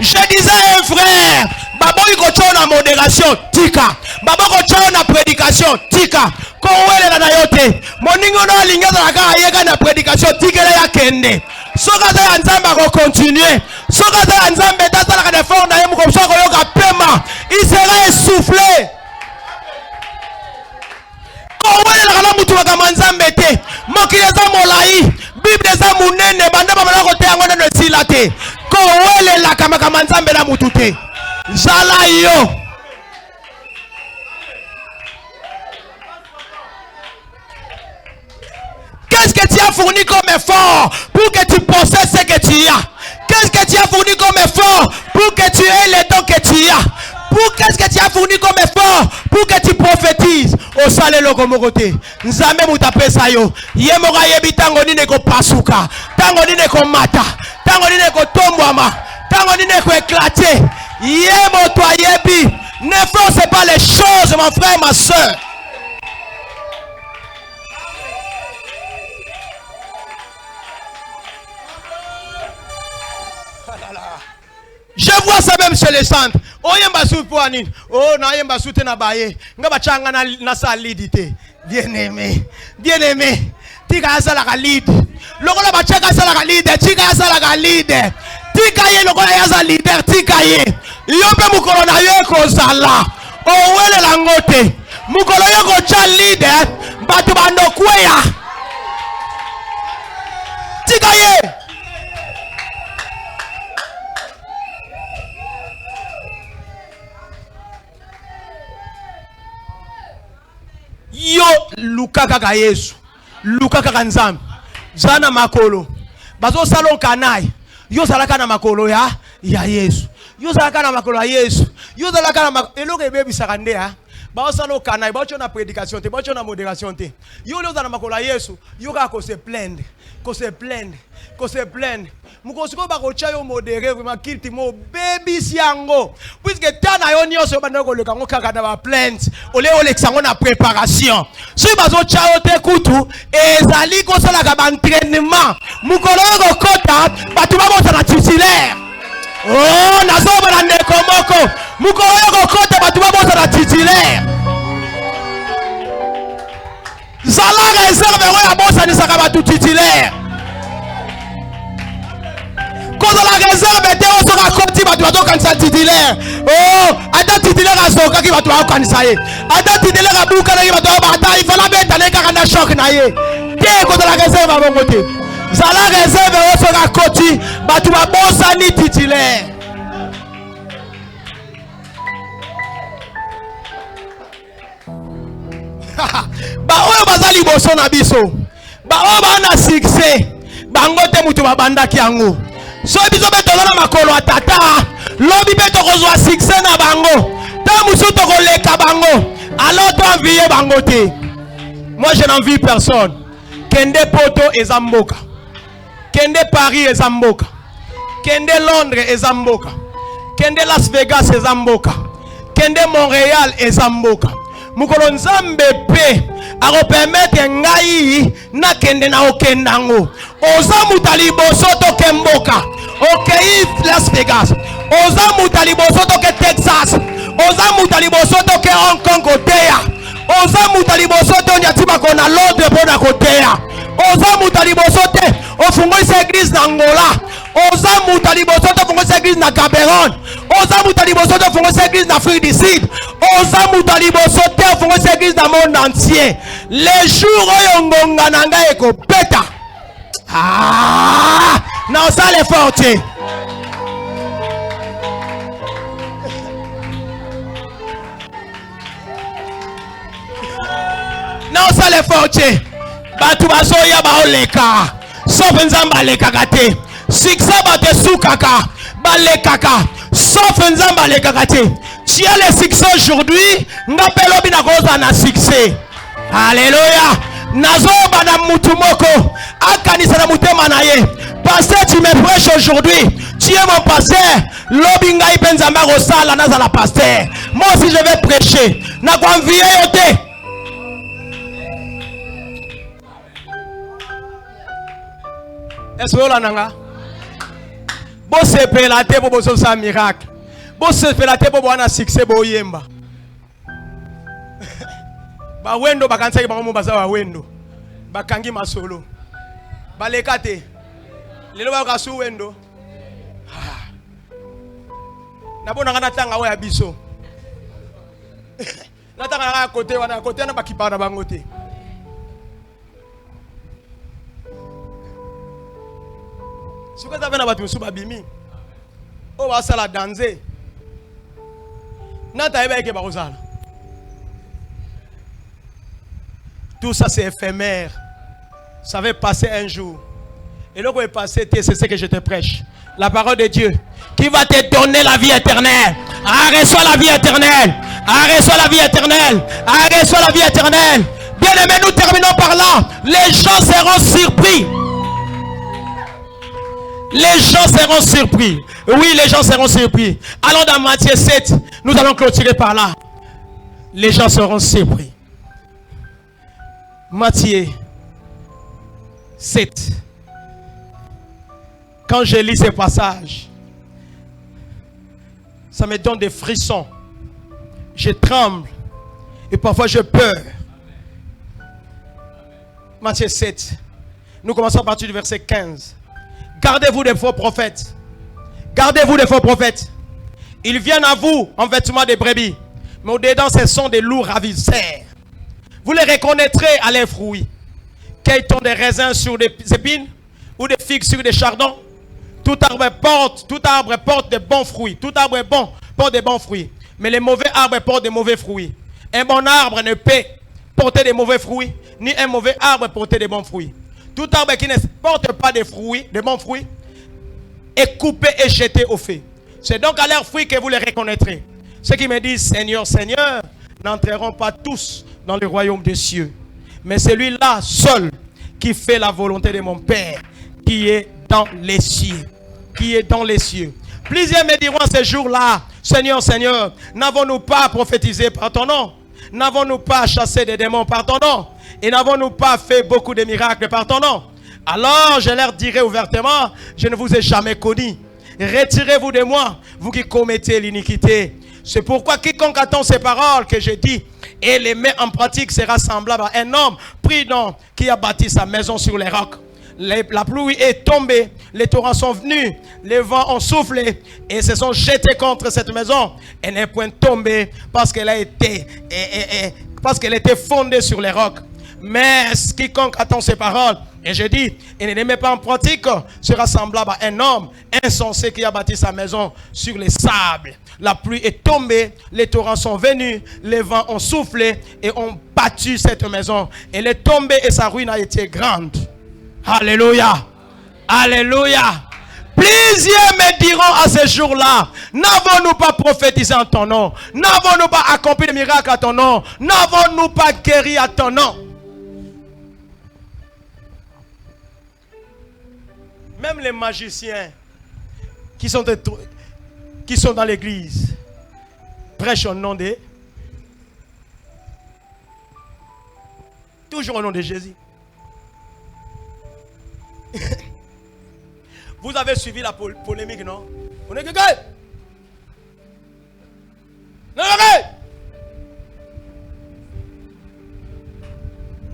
Je disais un frère, babo iko chona modération, tika. Babo ko chona prédication, tika. Ko wele na yote. Moningo no lingeza la ka yeka na prédication, tika ya kende. Soka za nzambe ko continuer. Soka za nzambe tata la fort na yemu ko soko yoka pema. Il sera essoufflé. Ko wele la kala mutu ka manzambe te. Mokile za molai. Bible za munene banda ba ko te yango na silate. Ko wele la kama manzambe la mutu te. Zala yo. Qu'est-ce que tu as fourni comme effort pour que tu possèdes ce que tu as? Qu'est-ce que que tu as fourni comme effort pour que tu aies les dons que tu as? Qu'est-ce que tu as fourni comme effort pour que tu prophétises? Au salé locomoté. Nzambe mutapesa yo. Ye moka yebi tango nine ko pasuka. Tango nine ko mata. Tango nine ko tombwama. Tango nine ko éclater. Ye moto yebi. Ne force pas les choses, mon frère, ma soeur. Je vois ça même chez les centres. Oh, yemba sou pour anin. Oh, na yemba sou te na baye. Nga ba changa na sa lidité. Bien-aimé. Bien-aimé. Tika sa la lead. Lokola ba changa sa la lead. Tika sa la lead. Tika ye lokola ya sa leader. Tika ye. Yope mukolo na yo ko sala. Oh, wele la ngote. Mukolo yo ko cha leader. Batu bando kweya. Tika ye. Yo luka kaka Yesu, luka kaka Nzambe. Zana makolo. Bazo salon kanai. Yo salaka na makolo ya Yesu. Yo salaka na makolo ya Yesu. Yo salaka na makolo. Eloke baby sakande ha. Bazo salon kanai. Bazo na prédication te. Bazo na modération te. Yo salaka na makolo ya Yesu. Yo ka ko se plaindre. Ko se plaindre. Ko se plaindre. Mukosiko bakocha yo modéré vraiment kilti mo baby siango puisque tana yo nyonso bandako le kango kaka na ba plainte ole sango na préparation si bazo cha yo te kutu ezali ko sala ka ba entraînement mukolo yo kota batu ba bota na titulaire oh nazo ba ndeko moko mukolo yo kota batu ba bota na titulaire zala réserve ya bosa ni saka batu titulaire. Quand la réserve était au sera côté, tu vas quand ça titulaire. Oh, attends titulaire à soka qui va toi quand ça y est. Attends titulaire à bouka qui va toi bataille, il fallait mettre les carana choc na yé. T'es quand la réserve à mon côté. Ça la réserve au sera côté, bah tu vas bon ça ni titulaire. Bah oh bazali boso na biso. Bah oh ba na succès. Bango te mutu babanda kiango. So biso beto na makolo atata lobi beto kozwa succès na bango ta musu to koleka bango alors toi envier bango te. Moi je n'envie personne. Kende Poto ezamboka, kende Paris ezamboka, kende Londres ezamboka, kende Las Vegas ezamboka, kende Montréal ezamboka. Mukolo Nzambe pe ako permettre ngai na kende na okendango oza mutalibo soto kemboka okei Las Vegas oza mutalibo soto ke Texas oza mutalibo soto ke Hong Kong koteya oza mutalibo soto nyatima kona Londres pona koteya oza mutalibo sote ofungolisa église na Angola oza mutalibo sote ofungolisa église na Cameroun oza mutalibo sote ofungolisa église na Afrique du Sud oza mutalibo sote ofungolisa église na monde entier. Les jours oyo ngonga na ngai ekopeta na osale forte na osale forte batu basoya baoleka sauf Nzambe alekaka te succès bate sukaka balekaka sauf Nzambe alekaka te. Tu as le succès aujourd'hui ngapelo bina koza na succès. Alléluia. Nazo bana mutu moko akanisa na mutema na ye. Pasteur, tu me prêches aujourd'hui. Tu es mon pasteur. Lobi ngai penza mbako sala naza la pasteur. Moi aussi je vais prêcher. Na kwa mvie yote. Est-ce que nanga? Bo se pelate bo boso sa miracle. Bo se pelate bo bwana succès bo yemba. Ba wendo bakansa ki bango baza wa wendo. Bakangi masolo. Balekate. Lelo ba ka su wendo. Na bona kana tanga wa biso. Na tanga na côté wana côté na bakipa na bango te. Suka ta bana batu suba bimi. O wa sala danser. Na ta eba ke ba kozala. Tout ça c'est éphémère. Ça va passer un jour. Et là, quand est passé, c'est ce que je te prêche. La parole de Dieu qui va te donner la vie éternelle. Reçois la vie éternelle. Reçois la vie éternelle. Reçois la vie éternelle. Bien-aimés, nous terminons par là. Les gens seront surpris. Les gens seront surpris. Oui, les gens seront surpris. Allons dans Matthieu 7. Nous allons clôturer par là. Les gens seront surpris. Matthieu 7. Quand je lis ces passages, ça me donne des frissons. Je tremble. Et parfois je peur. Matthieu 7. Nous commençons à partir du verset 15. Gardez-vous des faux prophètes. Gardez-vous des faux prophètes. Ils viennent à vous en vêtements de brebis, mais au-dedans, ce sont des loups ravisseurs. Vous les reconnaîtrez à leurs fruits. Qu'ils ont des raisins sur des épines ou des figues sur des chardons. Tout arbre porte de bons fruits. Tout arbre est bon, porte de bons fruits. Mais les mauvais arbres portent de mauvais fruits. Un bon arbre ne peut porter de mauvais fruits, ni un mauvais arbre porter de bons fruits. Tout arbre qui ne porte pas de fruits, de bons fruits, est coupé et jeté au feu. C'est donc à leurs fruits que vous les reconnaîtrez. Ceux qui me disent Seigneur, Seigneur, n'entreront pas tous dans le royaume des cieux. Mais celui-là seul qui fait la volonté de mon Père, qui est dans les cieux. Qui est dans les cieux. Plusieurs me diront ces jours-là, Seigneur, Seigneur, n'avons-nous pas prophétisé par ton nom? N'avons-nous pas chassé des démons par ton nom? Et n'avons-nous pas fait beaucoup de miracles par ton nom? Alors je leur dirai ouvertement, je ne vous ai jamais connu. Retirez-vous de moi, vous qui commettez l'iniquité. C'est pourquoi quiconque attend ces paroles que je dis et les met en pratique sera semblable à un homme prudent qui a bâti sa maison sur les rocs. La pluie est tombée, les torrents sont venus, les vents ont soufflé et se sont jetés contre cette maison. Elle n'est point tombée parce qu'elle a été était fondée sur les rocs. Mais quiconque attend ces paroles, et je dis, et ne les met pas en pratique, sera semblable à un homme insensé qui a bâti sa maison sur les sables. La pluie est tombée, les torrents sont venus, les vents ont soufflé et ont battu cette maison. Elle est tombée et sa ruine a été grande. Alléluia. Alléluia. Plusieurs me diront à ce jour-là, n'avons-nous pas prophétisé en ton nom? N'avons-nous pas accompli des miracles à ton nom? N'avons-nous pas guéri à ton nom? Même les magiciens qui sont dans l'église prêchent au nom de... Toujours au nom de Jésus. Vous avez suivi la polémique, non? On est quelqu'un?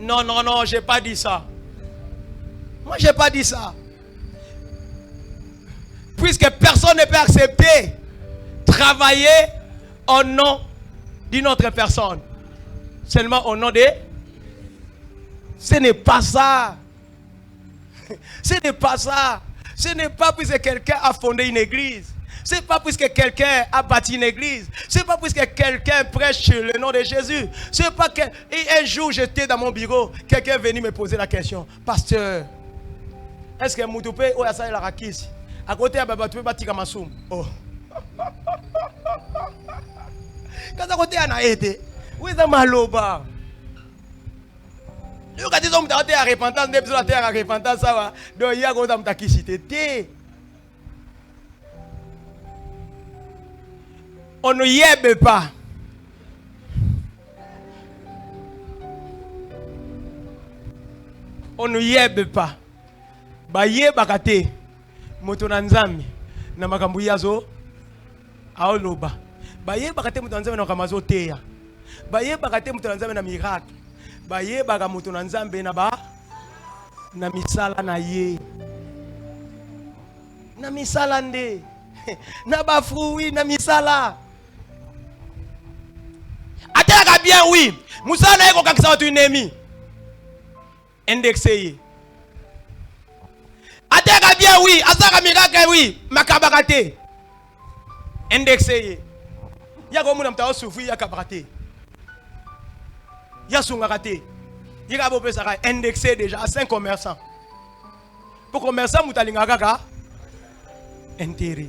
Non, non, non, j'ai pas dit ça. Moi, j'ai pas dit ça. Puisque personne ne peut accepter travailler au nom d'une autre personne. Seulement au nom de... Ce n'est pas ça. Ce n'est pas ça. Ce n'est pas puisque quelqu'un a fondé une église. Ce n'est pas puisque quelqu'un a bâti une église. Ce n'est pas puisque quelqu'un prêche le nom de Jésus. Ce n'est pas que... Et un jour, j'étais dans mon bureau. Quelqu'un est venu me poser la question. Pasteur, est-ce que Moutoupe ou Yassa la Rakis à côté, tu peux bâtir comme un soum. Oh. Quand à côté, on a été. Où est-ce que maloba? Nous, quand ils ont été à repentance, nous avons été à repentance, ça va. Donc, il y a un peu de cité. On ne y est pas. On ne y est pas. Baye bakate. Motonanzami na makambu yazo aoloba baye bakate mutonanzami na kamazo teya baye bakate mutonanzami na miracle baye baka mutonanzami na misala na ye na misala nde na ba fruit na misala ataka bien oui musala yeko kakisa watu inemi indexé. Ateka bien oui, azaka miracle oui, makabakate. Indexé. Yako muna mtao souffrir yakabakate. Yasungakate. Yaka bope saka indexé déjà à 5 commerçants. Pour commerçants mutalinga kaka. intérêt.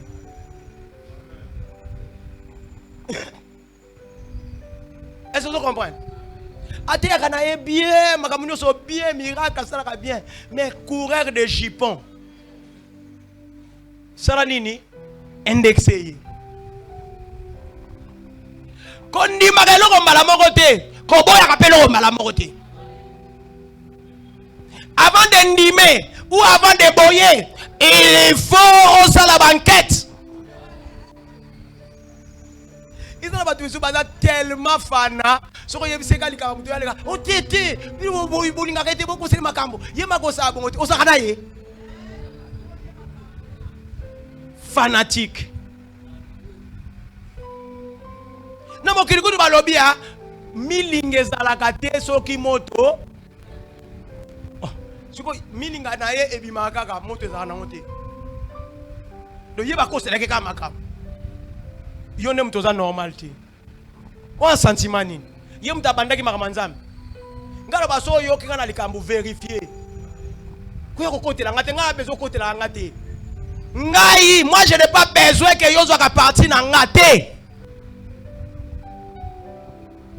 Est-ce que vous comprenez? Atea kanaye bien, makamunyo so bien, miracle ça la bien, mais coureur de jupon. Ça nini indexé. Kondi magalo ko mbala moko te, ko boya kapelo ko mbala moko te. Avant de ndimer ou avant de boyer, il faut osa la banquette. Ils ont battu sur base tellement fana. Ce que je sais quand les gars, oh tété, ils vont arrêter beaucoup c'est ma cambo. Il m'a gossé à bon, on s'en a fanatique. Non, mon kirikou du balobia, milinges à la kate, soki moto. Suko milinga nae et bimaka moto za na moto. Le yeba ko c'est la keka makam. Yo ne mtoza normal ti. Wa sentiment nini? Ye mtabandaki makamanzambe. Ngalo baso yo kinga na likambu vérifier. Kuya ko kotela ngate nga bezo kotela ngate. Ngai, moi je n'ai pas besoin que yo soit parti na ngate.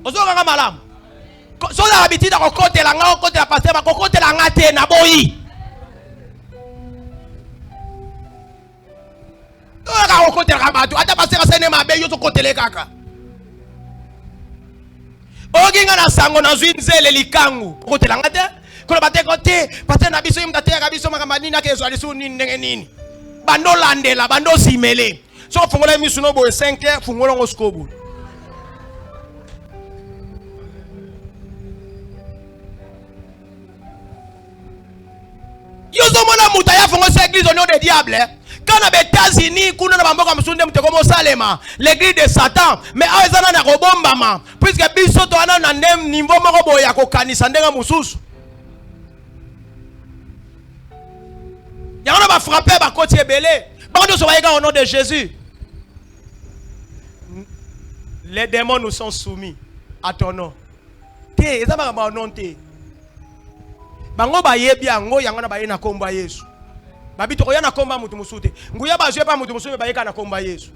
Ozo nga malam. So la habitude ko kotela nga ko kotela pasteur ba ko kotela ngate na boyi. Aka ko kotela batu ata pasteur sene mabe yo to kotele kaka. Oginga na sango na zwinzele likangu kotela ngate ko bate kote pasteur na biso yimtate ya biso makamani na kezo alisu nini ndenge nini. Bando landela bando simele. So fungola misuno bo 5 fungola ngo skobu. Yozo mona mutaya fongo sa église au nom des diables. Quand on est aux États-Unis, kuna na bamboka musunde mute comme Salema, l'église de Satan, mais awezana na kobombama puisque biso to ana na ndem niveau moko boya ko kanisa ndenga mususu. Yango ba frapper ba koti ebele. Ba ndo so bayeka au nom de Jésus. Les démons nous sont soumis à ton nom. Te ezama ba non te. Bango ba yebi yango yango na ba yena komba Yesu. Babi to koya na komba mutu musute. Nguya ba jwe pa mutu musute ba yeka na komba Yesu.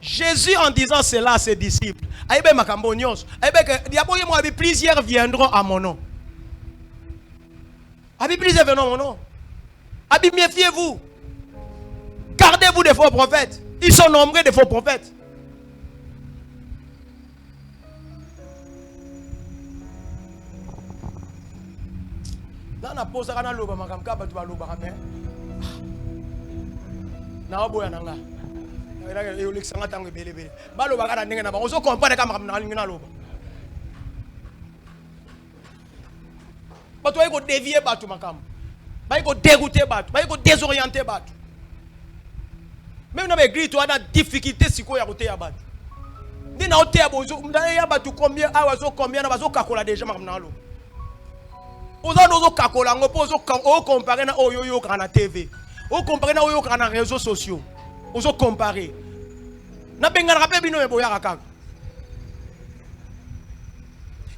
Jésus en disant cela à ses disciples, ayebe makambo nyonso, ayebe que diaboye moi abi plusieurs viendront à mon nom. Abi plusieurs viendront à mon nom. Abi méfiez-vous. Gardez-vous des faux prophètes. Ils sont nombreux de faux prophètes. Na posa kana loba makamka batu ba loba kame na oboya nanga era ke ulixanga tango belebele ba loba kana ndenge na ba ozo comprendre kama na lingi na loba batu ay ko dévier batu makam ba ko dégoûter batu ba ko désorienter batu même na ba église to ana difficulté siko ya kote ya batu ndi na ote ya bozo ndane ya batu combien awazo combien na bazo kakola déjà makam na loba. Ozo kakola ngo po ozo comparer na oyo kana TV. O comparer na oyo kana réseaux sociaux. Ozo comparer. Na benga rapé bino eboya kaka.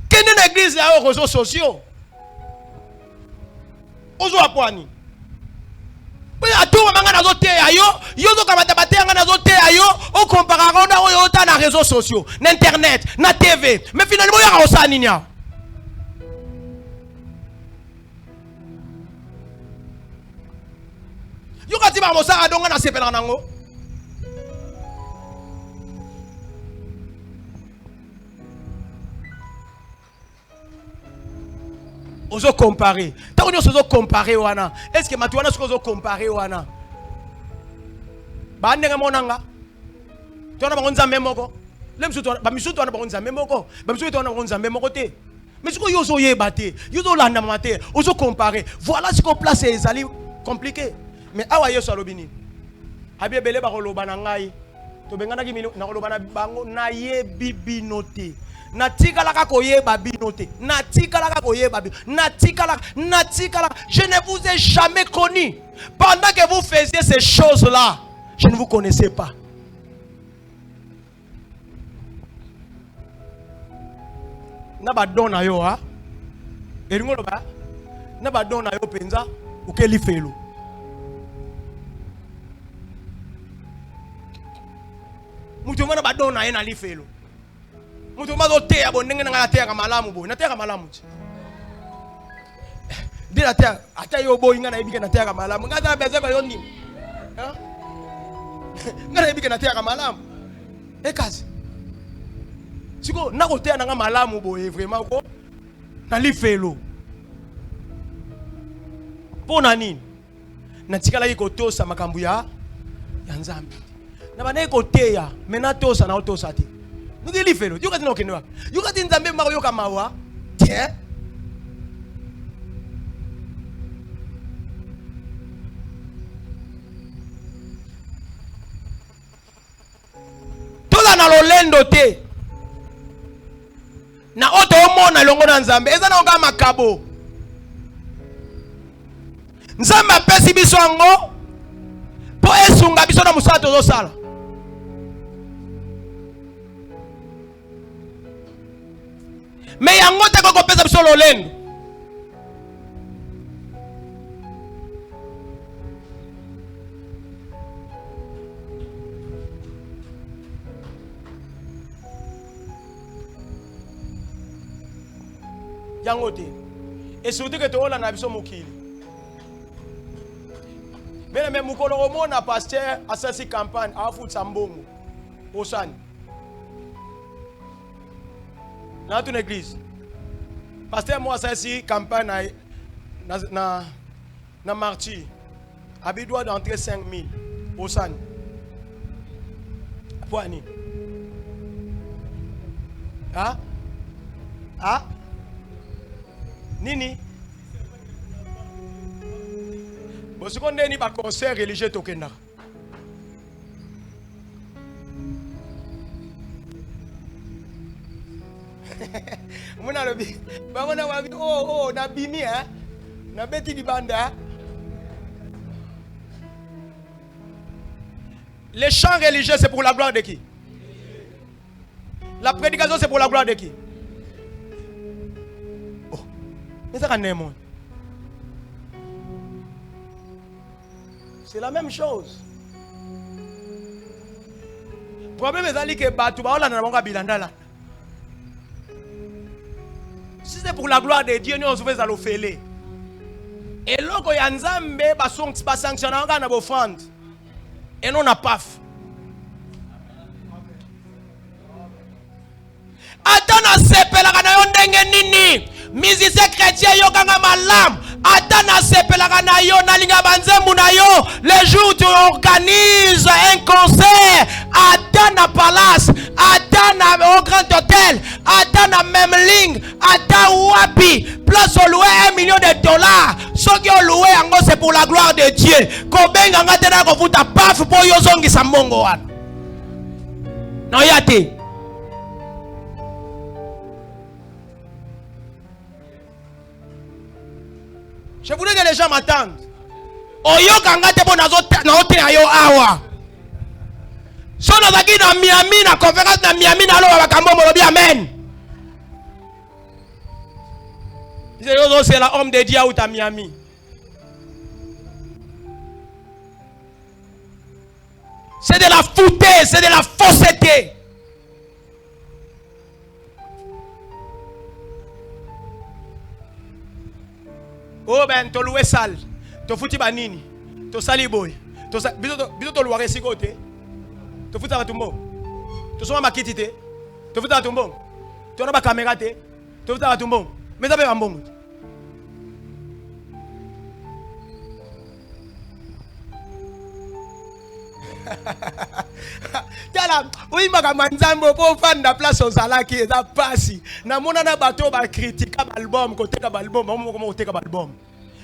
Kende na église ya réseaux sociaux. Ozo apwani. Oya atuma manga na zote ayo, yozo kamata batanga na zote ayo, o comparer na oyo ta na réseaux sociaux, na internet, na TV. Mais finalement ya osa nini ya? Yo kati ba mosa adonga na sepela nango. Ozo comparer. Ta onyo ozo comparer wana. Est-ce que matu wana ozo comparer wana? Ba ndenge monanga. Tona ba nzambe moko. Lemsu to ba misu to na ba nzambe moko. Ba misu to na ba nzambe moko te. Mais ce que yo zo yebate, yo zo landa mate, ozo comparer. Voilà ce qu'on place ezali compliqué. Mais awa yeso alobini abi ebele ba koloba na ngai to bengana ki na koloba na bango na ye bibinote na tikala ka koyeba binote na tikala ka koyeba na tikala je ne vous ai jamais connu pendant que vous faisiez ces choses là je ne vous connaissais pas. Na ba dona yo ha eringo ba na ba dona yo penza ukeli felo. Mutu mwana badona ena lifelo. Mutu mazo teya bondenge na teya malamu bo. Na teya malamu. Dila teya ata yo bo inga na ibike na teya malamu. Ngata beze ko yondi. Hein? Ngana ibike na teya malamu. Kazi. Siko na ko teya na malamu bo vraiment ko na lifelo. Pona nini? Na tikala yiko tosa makambu ya Nzambe. Na bana yiko teya mena tosa na otosa ti. Nuki lifelo, yuka tino kenwa. Yuka tin Nzambe mako yoka mawa. Tie. Tola na lolendo te. Na oto omona longo na Nzambe. Eza na oka makabo. Nzambe apesi biso yango po esunga biso na musala tozosala. Me yango te kokopesa biso lolendo. Yango te. Esuti ke tola na biso mokili. Mais mukolo omona pasteur asasi campagne afuta mbongo osani na toute église pasteur moi asasi campagne na martyr abi doit d'entrer 5000 osani poani nini si on a un concert religieux tokenda. Muna lobi. Bangona wabi oh na bimi hein. Na beti di banda. Les chants religieux c'est pour la gloire de qui? La prédication c'est pour la gloire de qui? Oh. Mais ça quand même. C'est la même chose. Le problème est que Batu Baola n'a pas bilandala. Si c'est pour la gloire de Dieu, nous devons aller faire. Et là, quand il y a un Nzambe, pas sanctionné, on a offrande. Et non, on n'a pas fait. Attends, sepela kana yondenge nini? Musicien chrétien yo kanga malam. Attends, sepela kana yo nalinga banzembu na yo. Le jour où tu organises un concert, attends palace, attends au grand hôtel, attends même ligne, attends wapi. Place au louer $1 million. Ce qui est loué c'est pour la gloire de Dieu. Kobenga ngatena ko futa paf po yo zongi sambongo wana. Non yate. Je voudrais que les gens m'attendent. Oyo kangate po naote ayo awa. So nazaki na Miami na conférence na Miami na lo bakambo molobi amen. C'est la homme de Dieu ou à Miami. C'est de la foutaise, c'est de la fausseté. Oh ben, tu loué sale. Tu fouti banini. Tu sali boy. Tu to loué si côté. Tu fouti à tumbo. Tu sois ma kitite. Tu fouti à tumbo. Tu n'as pas caméra te. Tu fouti à tumbo. Mais tu as un bon. Tala, oui maka manzambo pour fan da place aux alaki et da passi. Na mona na bateau ba critique album côté ka album, comment côté ka album.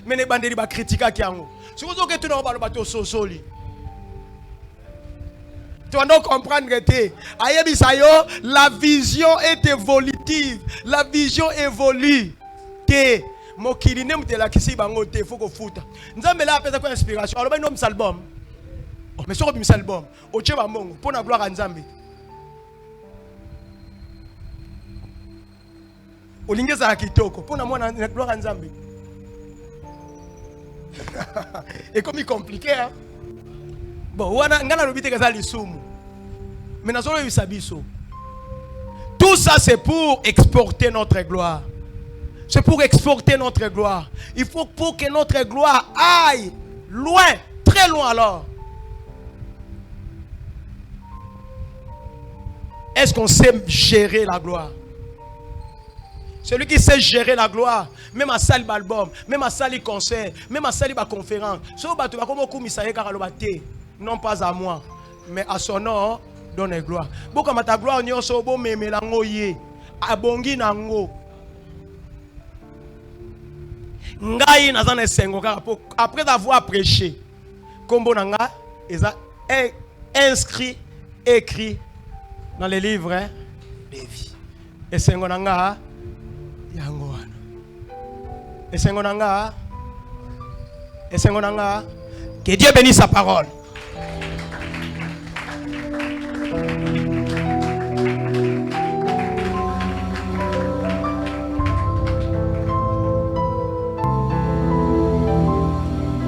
Mais ne bandeli ba critique ki yango. Si vous que tu na ba bateau sosoli. Tu dois donc comprendre que la vision est évolutive. La vision évolue. Te mokili ne mutela kisi bango te faut ko futa. Nzambe la pesa ko inspiration. Alors ben nom album. Oh, mais sur le album, au Tchè Bambongo, pour la gloire à Nzambe. Au Lingeza Kitoko, pour la gloire à Nzambe. Et comme il est compliqué, hein? Bon, on a l'obité que ça les soumou. Mais tout ça, c'est pour exporter notre gloire. C'est pour exporter notre gloire. Il faut pour que notre gloire aille loin, très loin alors. Est-ce qu'on sait gérer la gloire? Celui qui sait gérer la gloire, même à salle d'album, même à salle de concert, même à salle de conférence, non pas à moi, mais à son nom, donne gloire. Beaucoup de ta gloire, nous sommes mélangoyés, abongi nango. Ngai nazana sengo après avoir prêché, kombo nanga est inscrit, écrit dans les livres de vie. Et sengo nanga yango wana. Et sengo nanga que Dieu bénisse sa parole.